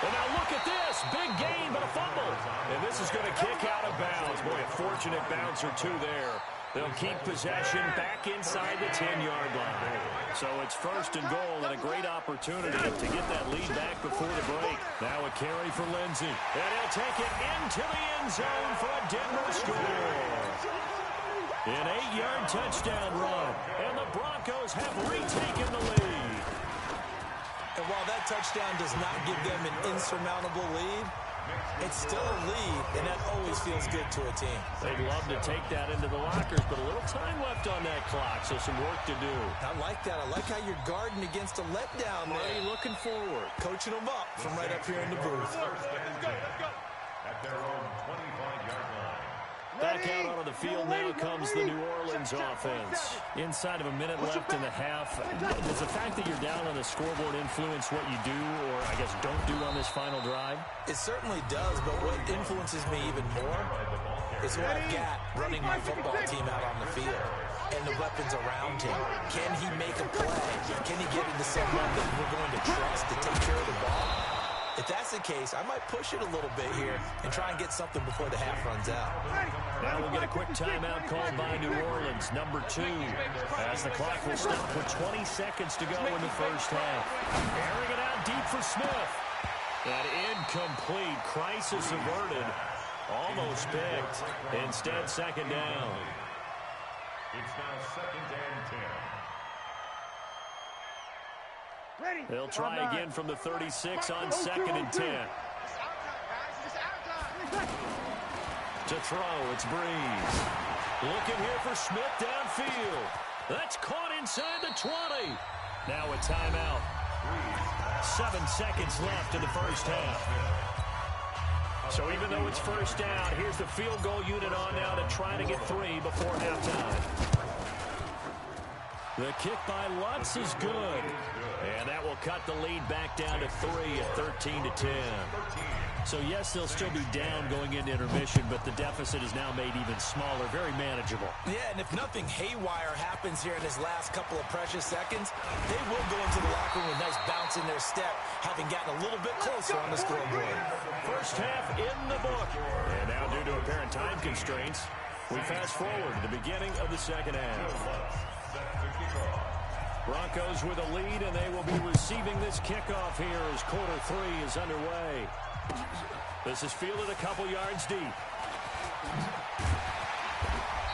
And now look at this. Big gain, but a fumble. And this is going to kick out of bounds. Boy, a fortunate bounce or two there. They'll keep possession back inside the 10-yard line. So it's first and goal and a great opportunity to get that lead back before the break. Now a carry for Lindsey. And he'll take it into the end zone for a Denver score. An 8-yard touchdown run. And the Broncos have retaken the lead. And while that touchdown does not give them an insurmountable lead, it's still a lead, and that always feels good to a team. They'd love to take that into the lockers, but a little time left on that clock, so some work to do. I like that. I like how you're guarding against a letdown there. Already looking forward. Coaching them up from right up here in the booth. Let's go. At their own 25-yard line. Back out onto the field now comes the New Orleans offense. Inside of a minute left in the half, does the fact that you're down on the scoreboard influence what you do or, I guess, don't do on this final drive? It certainly does, but what influences me even more is who I've got running my football team out on the field and the weapons around him. Can he make a play? Can he get into someone that we're going to trust to take care of the ball? If that's the case, I might push it a little bit here and try and get something before the half runs out. Now we'll get a quick timeout called by New Orleans, number 2, as the clock will stop with 20 seconds to go in the first half. Airing it out deep for Smith. That incomplete. Crisis averted. Almost picked. Instead, second down. It's now second and 10. They'll try again from the 36 on second and 10. To throw, it's Breeze. Looking here for Smith downfield. That's caught inside the 20. Now a timeout. 7 seconds left in the first half. So even though it's first down, here's the field goal unit on now to try to get 3 before halftime. The kick by Lutz is good. And that will cut the lead back down to 3 at 13-10. So, yes, they'll still be down going into intermission, but the deficit is now made even smaller, very manageable. Yeah, and if nothing haywire happens here in his last couple of precious seconds, they will go into the locker room with a nice bounce in their step, having gotten a little bit closer on the scoreboard. First half in the book. And now, due to apparent time constraints, we fast forward to the beginning of the second half. Broncos with a lead, and they will be receiving this kickoff here as quarter 3 is underway. This is fielded a couple yards deep.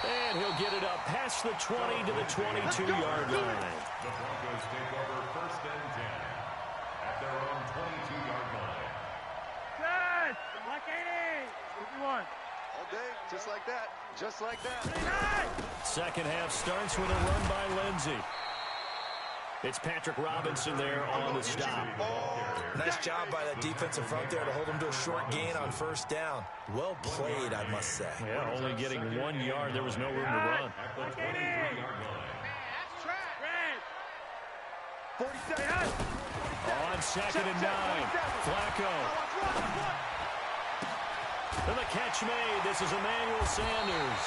And he'll get it up past the 20 to the 22-yard line. The Broncos take over first and 10 at their own 22-yard line. Good! Like 80! 51. All day, just like that. Just like that. Second half starts with a run by Lindsey. It's Patrick Robinson there on the stop. Nice job by that defensive front there to hold him to a short gain on first down. Well played, I must say. Yeah, only getting 1 yard. There was no room to run. That's track. 47. On second and 9. Flacco. And the catch made. This is Emmanuel Sanders.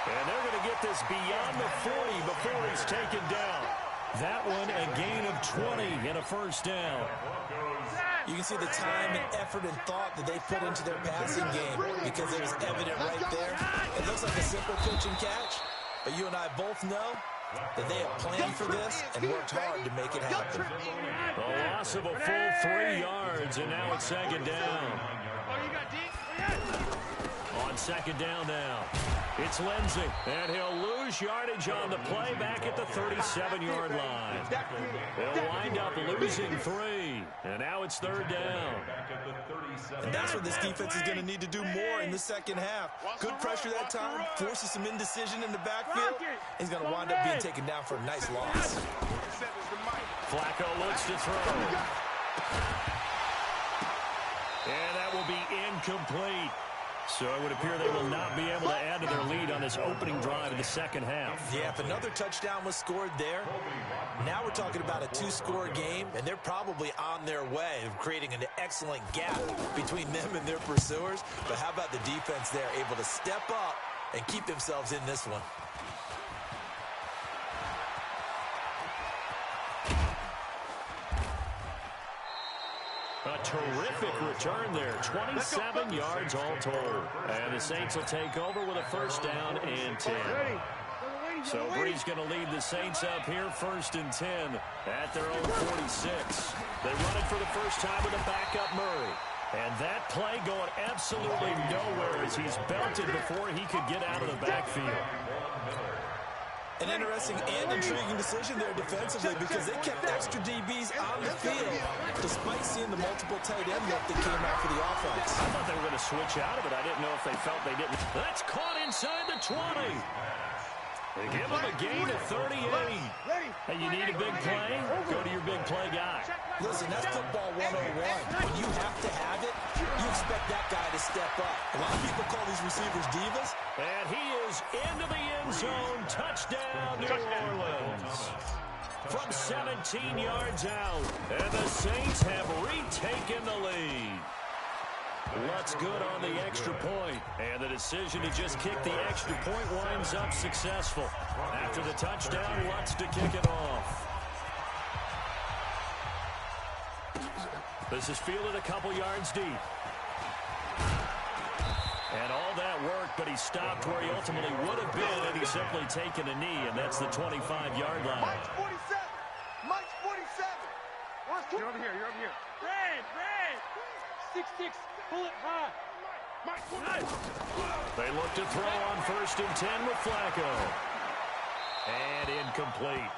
And they're going to get get this beyond the 40 before he's taken down. That one a gain of 20 and a first down. You can see the time and effort and thought that they put into their passing game because it was evident right there. It looks like a simple pitch and catch, but you and I both know that they have planned for this and worked hard to make it happen. A loss of a full 3 yards, and now it's second down. On second down now, it's Lindsey, and he'll lose yardage on the play back at the 37-yard line. They'll wind up losing 3, and now it's third down. And that's what this defense is going to need to do more in the second half. Good pressure that time, forces some indecision in the backfield. He's going to wind up being taken down for a nice loss. Flacco looks to throw. And that will be incomplete. So it would appear they will not be able to add to their lead on this opening drive of the second half. Yeah, if another touchdown was scored there, now we're talking about a 2-score game, and they're probably on their way of creating an excellent gap between them and their pursuers. But how about the defense there, able to step up and keep themselves in this one? A terrific return there, 27 yards all told. And the Saints will take over with a first down and 10. So Bree's going to lead the Saints up here, first and 10 at their own 46. They run it for the first time with a backup Murray. And that play going absolutely nowhere as he's belted before he could get out of the backfield. An interesting and intriguing decision there defensively because they kept extra DBs on the field despite seeing the multiple tight end look that came out for the offense. I thought they were going to switch out of it. I didn't know if they felt they didn't. That's caught inside the 20. They give him a gain of 38. Hey, you need a big play? Go to your big play guy. Listen, that's football 101. When you have to have it, you expect that guy to step up. A lot of people call these receivers divas. And he is into the end zone. Touchdown, New Orleans. From 17 yards out. And the Saints have retaken the lead. Lutz good on the extra point, and the decision to just kick the extra point winds up successful. After the touchdown, Lutz to kick it off. This is fielded a couple yards deep. And all that work, but he stopped where he ultimately would have been had he simply taken a knee, and that's the 25-yard line. Mike's 47. Mike's 47. You're over here. You're over here. Red. 6'6". Pull it high. They look to throw on first and 10 with Flacco. And incomplete.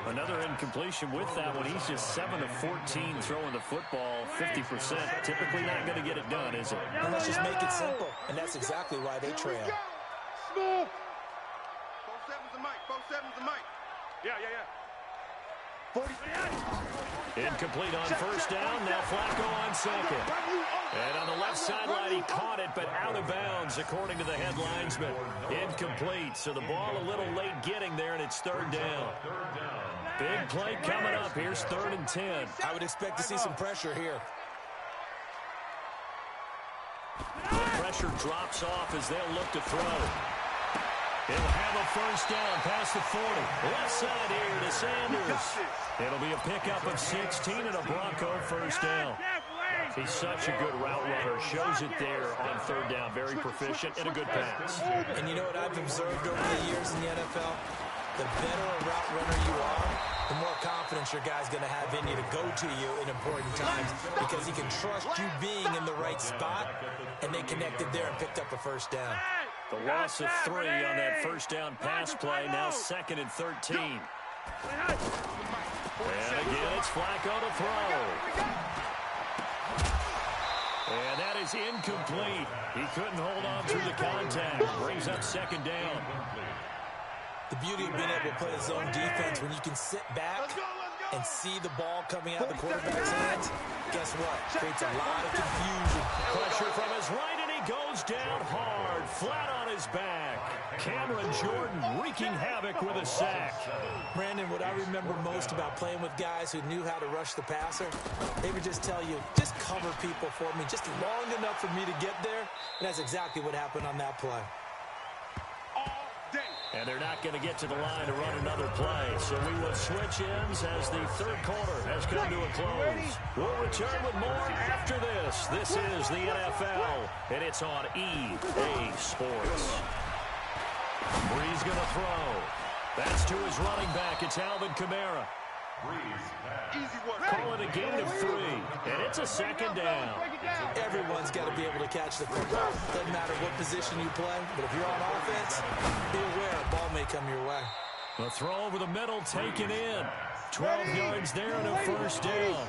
Another incompletion with that one. He's just 7 of 14 throwing the football, 50%. Typically not going to get it done, is it? Well, let's just make it simple, and that's exactly why they trail. Smooth. 4-7's the mic. 4-7's the mic. Yeah. 40. Incomplete on first down. Now Flacco on second. And on the left sideline, he caught it, but out of bounds, according to the head linesman. Incomplete. So the ball a little late getting there, and it's third down. Big play coming up. Here's third and 10. I would expect to see some pressure here. The pressure drops off as they'll look to throw. He'll have a first down past the 40. Left side here to Sanders. It'll be a pickup of 16 and a Bronco first down. He's such a good route runner. Shows it there on third down. Very proficient and a good pass. And you know what I've observed over the years in the NFL? The better a route runner you are, the more confidence your guy's going to have in you to go to you in important times because he can trust you being in the right spot, and they connected there and picked up a first down. The loss of 3 on that first down pass play. Now second and 13. And again, it's Flacco to throw. And that is incomplete. He couldn't hold on through the contact. Brings up second down. The beauty of being able to play a zone defense when you can sit back and see the ball coming out of the quarterback's hands, guess what? Creates a lot of confusion. Pressure from his right, and he goes down hard, flat on his back. Cameron Jordan wreaking havoc with a sack. Brandon, what I remember most about playing with guys who knew how to rush the passer, they would just tell you, just cover people for me, just long enough for me to get there. And that's exactly what happened on that play. All day. And they're not going to get to the line to run another play. So we will switch ends as the third quarter has come to a close. We'll return with more after this. This is the NFL, and it's on EA Sports. Breeze going to throw. That's to his running back. It's Alvin Kamara. Call it a gain of 3, and it's a second down. Everyone's got to be able to catch the football. Doesn't matter what position you play, but if you're on offense, be aware a ball may come your way. A throw over the middle, taken in. 12 yards there and a first down.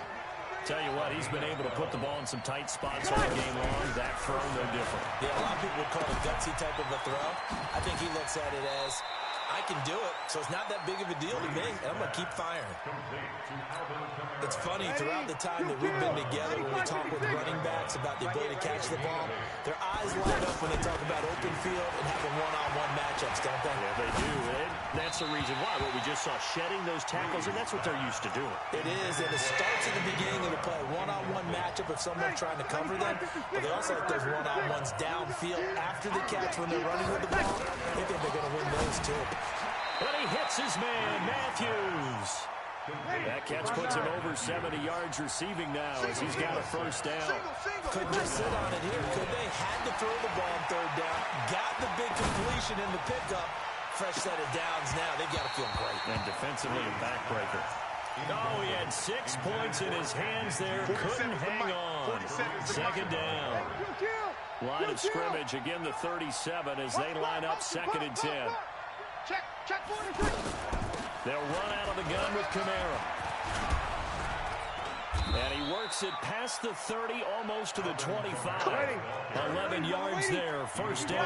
Tell you what, he's been able to put the ball in some tight spots all game long. That throw, no different. Yeah, a lot of people would call it a gutsy type of a throw. I think he looks at it as, I can do it, so it's not that big of a deal to me, and I'm going to keep firing. It's funny, throughout the time that we've been together, when we talk with running backs about the ability to catch the ball, their eyes light up when they talk about open field and having one-on-one matchups, don't they? Yeah, they do. And that's the reason why. What we just saw, shedding those tackles, and that's what they're used to doing. It is, and it starts at the beginning of the play. One-on-one matchup if someone's trying to cover them, but they also like those one-on-ones downfield after the catch when they're running with the ball. They think they're going to win those, too. But he hits his man, Matthews. That catch puts him over 70 yards receiving now as he's got a first down. Couldn't just sit on it here, could they? Had to throw the ball on third down. Got the big completion in the pickup. Fresh set of downs now. They've got to feel great. And defensively a backbreaker. Oh, he had 6 points in his hands there. Couldn't hang on. Second down. Line of scrimmage, again the 37 as they line up 2nd and 10. Check 43. They'll run out of the gun with Kamara. And he works it past the 30, almost to the 25. 11 yards there, first down.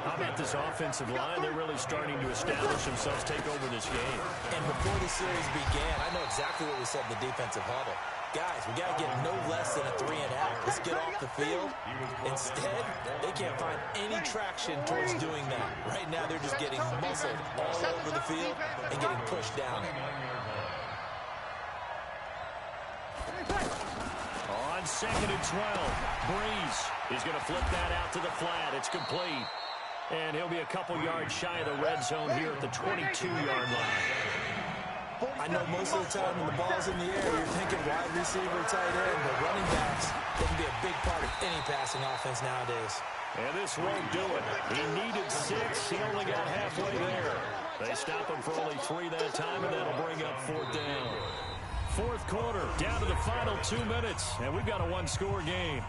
How about this offensive line? They're really starting to establish themselves, take over this game. And before the series began, I know exactly what we said in the defensive huddle. Guys, we got to get no less than a 3-and-out. Let's get off the field. Instead, they can't find any traction towards doing that. Right now, they're just getting muscled all over the field and getting pushed down. On 2nd and 12, Breeze is going to flip that out to the flat. It's complete. And he'll be a couple yards shy of the red zone here at the 22-yard line. I know most of the time when the ball's in the air, you're thinking wide receiver, tight end, but running backs, they can be a big part of any passing offense nowadays. And this won't do it. He needed 6. He only got halfway there. They stop him for only 3 that time, and that'll bring up 4th down. 4th quarter, down to the final 2 minutes, and we've got a 1-score game.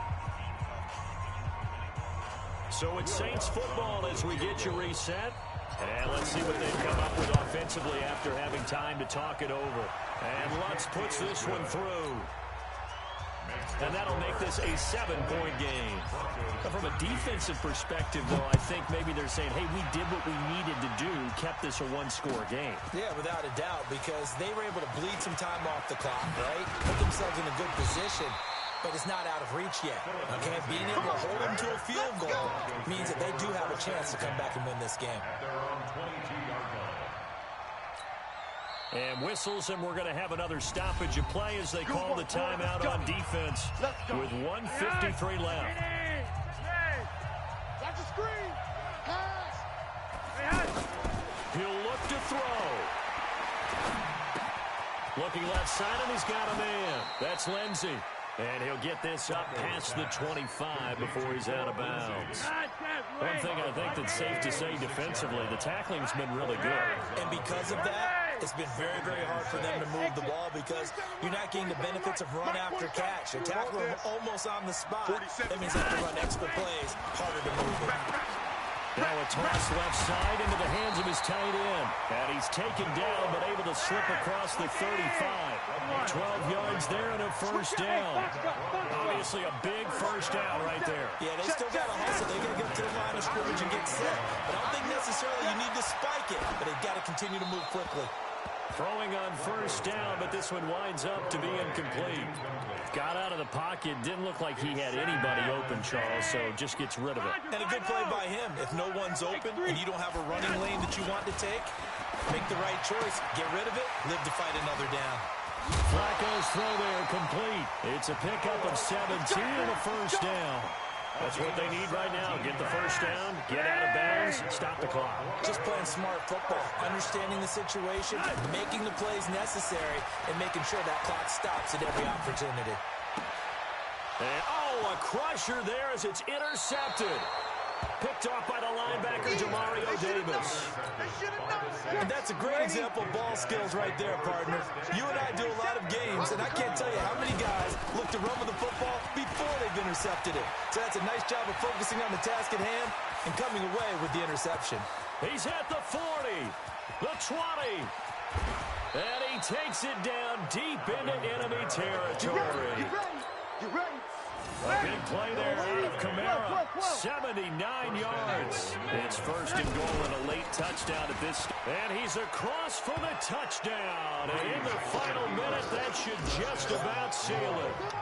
So it's Saints football as we get you reset. And let's see what they've come up with offensively after having time to talk it over. And Lutz puts this one through. And that'll make this a 7-point game. But from a defensive perspective, though, I think maybe they're saying, hey, we did what we needed to do, kept this a 1-score game. Yeah, without a doubt, because they were able to bleed some time off the clock, right? Put themselves in a good position. But it's not out of reach yet, okay? Being able to hold them to a field goal means that they do have a chance to come back and win this game. And whistles, and we're going to have another stoppage of play as they call the timeout on defense with 1:53 left. Watch the screen. Pass. He'll look to throw. Looking left side, and he's got a man. That's Lindsey. And he'll get this up past the 25 before he's out of bounds. One thing I think that's safe to say defensively, the tackling's been really good. And because of that, it's been very, very hard for them to move the ball because you're not getting the benefits of run after catch. You're tackling them almost on the spot. That means they have to run extra plays, harder to move it. Now a toss left side into the hands of his tight end. And he's taken down but able to slip across the 35. 12 yards there and a first down. Obviously a big first down right there. Yeah, they still got to hustle. They got to get to the line of scrimmage and get set. But I don't think necessarily you need to spike it. But they've got to continue to move quickly. Throwing on first down, but this one winds up to be incomplete. Got out of the pocket. Didn't look like he had anybody open, Charles, so just gets rid of it. And a good play by him. If no one's open and you don't have a running lane that you want to take, make the right choice. Get rid of it. Live to fight another down. Flacco's throw there complete. It's a pickup of 17 and a first down. That's what they need right now. Get the first down, get out of bounds, stop the clock. Just playing smart football, understanding the situation, making the plays necessary, and making sure that clock stops at every opportunity. And, a crusher there as it's intercepted. Picked off by the linebacker, Demario Davis. And that's a great example of ball skills right there, partner. You and I do a lot of games, and I can't tell you how many guys look to run with the football before they've intercepted it. So that's a nice job of focusing on the task at hand and coming away with the interception. He's at the 40, the 20, and he takes it down deep into enemy territory. You ready? A big play there out of Kamara, 79 yards. It's first and goal and a late touchdown at this. And he's across for the touchdown. And in the final minute, that should just about seal it.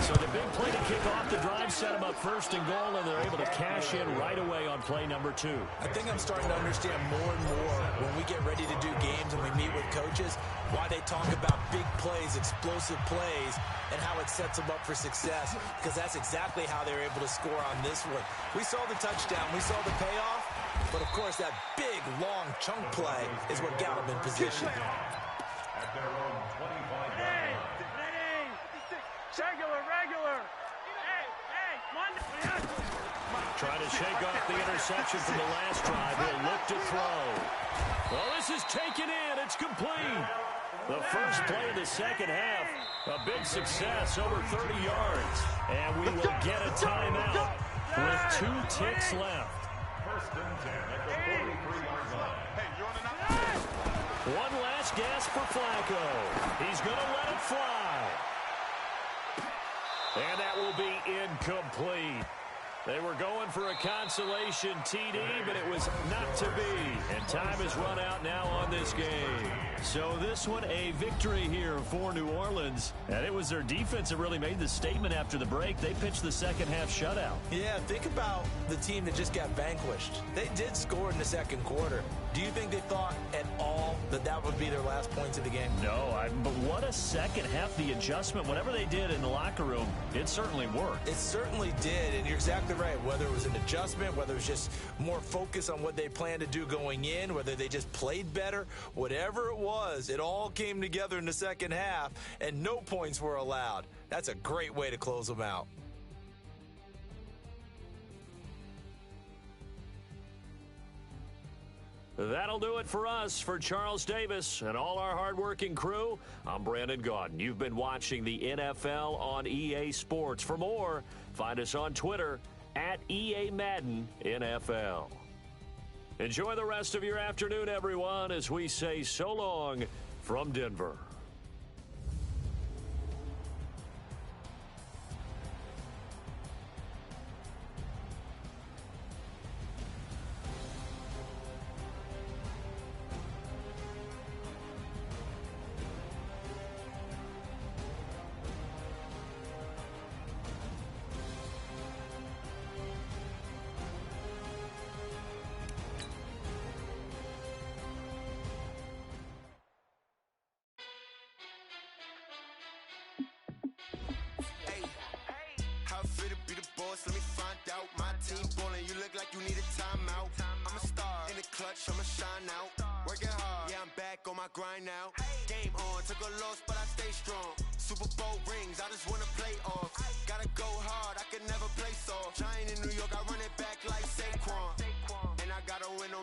So the big play to kick off the drive set them up first and goal, and they're able to cash in right away on play number 2. I think I'm starting to understand more and more when we get ready to do games and we meet with coaches why they talk about big plays, explosive plays, and how it sets them up for success, because that's exactly how they were able to score on this one. We saw the touchdown, we saw the payoff, but of course that big, long chunk play is what got them in position. At their own 25-yard line. Regular. Trying to shake off the interception from the last drive. He'll look to throw. Well, this is taken in. It's complete. The first play of the second half, a big success, over 30 yards. And we will get a timeout with 2 ticks left. First and 10 at the 43-yard line. Hey, you're on the One last gasp for Flacco. He's going to let it fly. And that will be incomplete. They were going for a consolation TD, but it was not to be. And time has run out now on this game. So this one, a victory here for New Orleans. And it was their defense that really made the statement after the break. They pitched the second half shutout. Yeah, think about the team that just got vanquished. They did score in the second quarter. Do you think they thought at all that that would be their last points of the game? No, but what a second half, the adjustment, whatever they did in the locker room, it certainly worked. It certainly did, and you're exactly right. Whether it was an adjustment, whether it was just more focus on what they planned to do going in, whether they just played better, whatever it was, it all came together in the second half, and no points were allowed. That's a great way to close them out. That'll do it for us. For Charles Davis and all our hardworking crew, I'm Brandon Gaudin. You've been watching the NFL on EA Sports. For more, find us on Twitter at EA Madden NFL. Enjoy the rest of your afternoon, everyone, as we say so long from Denver. Let me find out. My team ballin', you look like you need a timeout. I'm a star in the clutch, I'ma shine out. Working hard, yeah, I'm back on my grind now. Game on, took a loss, but I stay strong. Super Bowl rings, I just wanna play off. Gotta go hard, I can never play soft. Giant in New York, I run it back like Saquon. And I gotta win no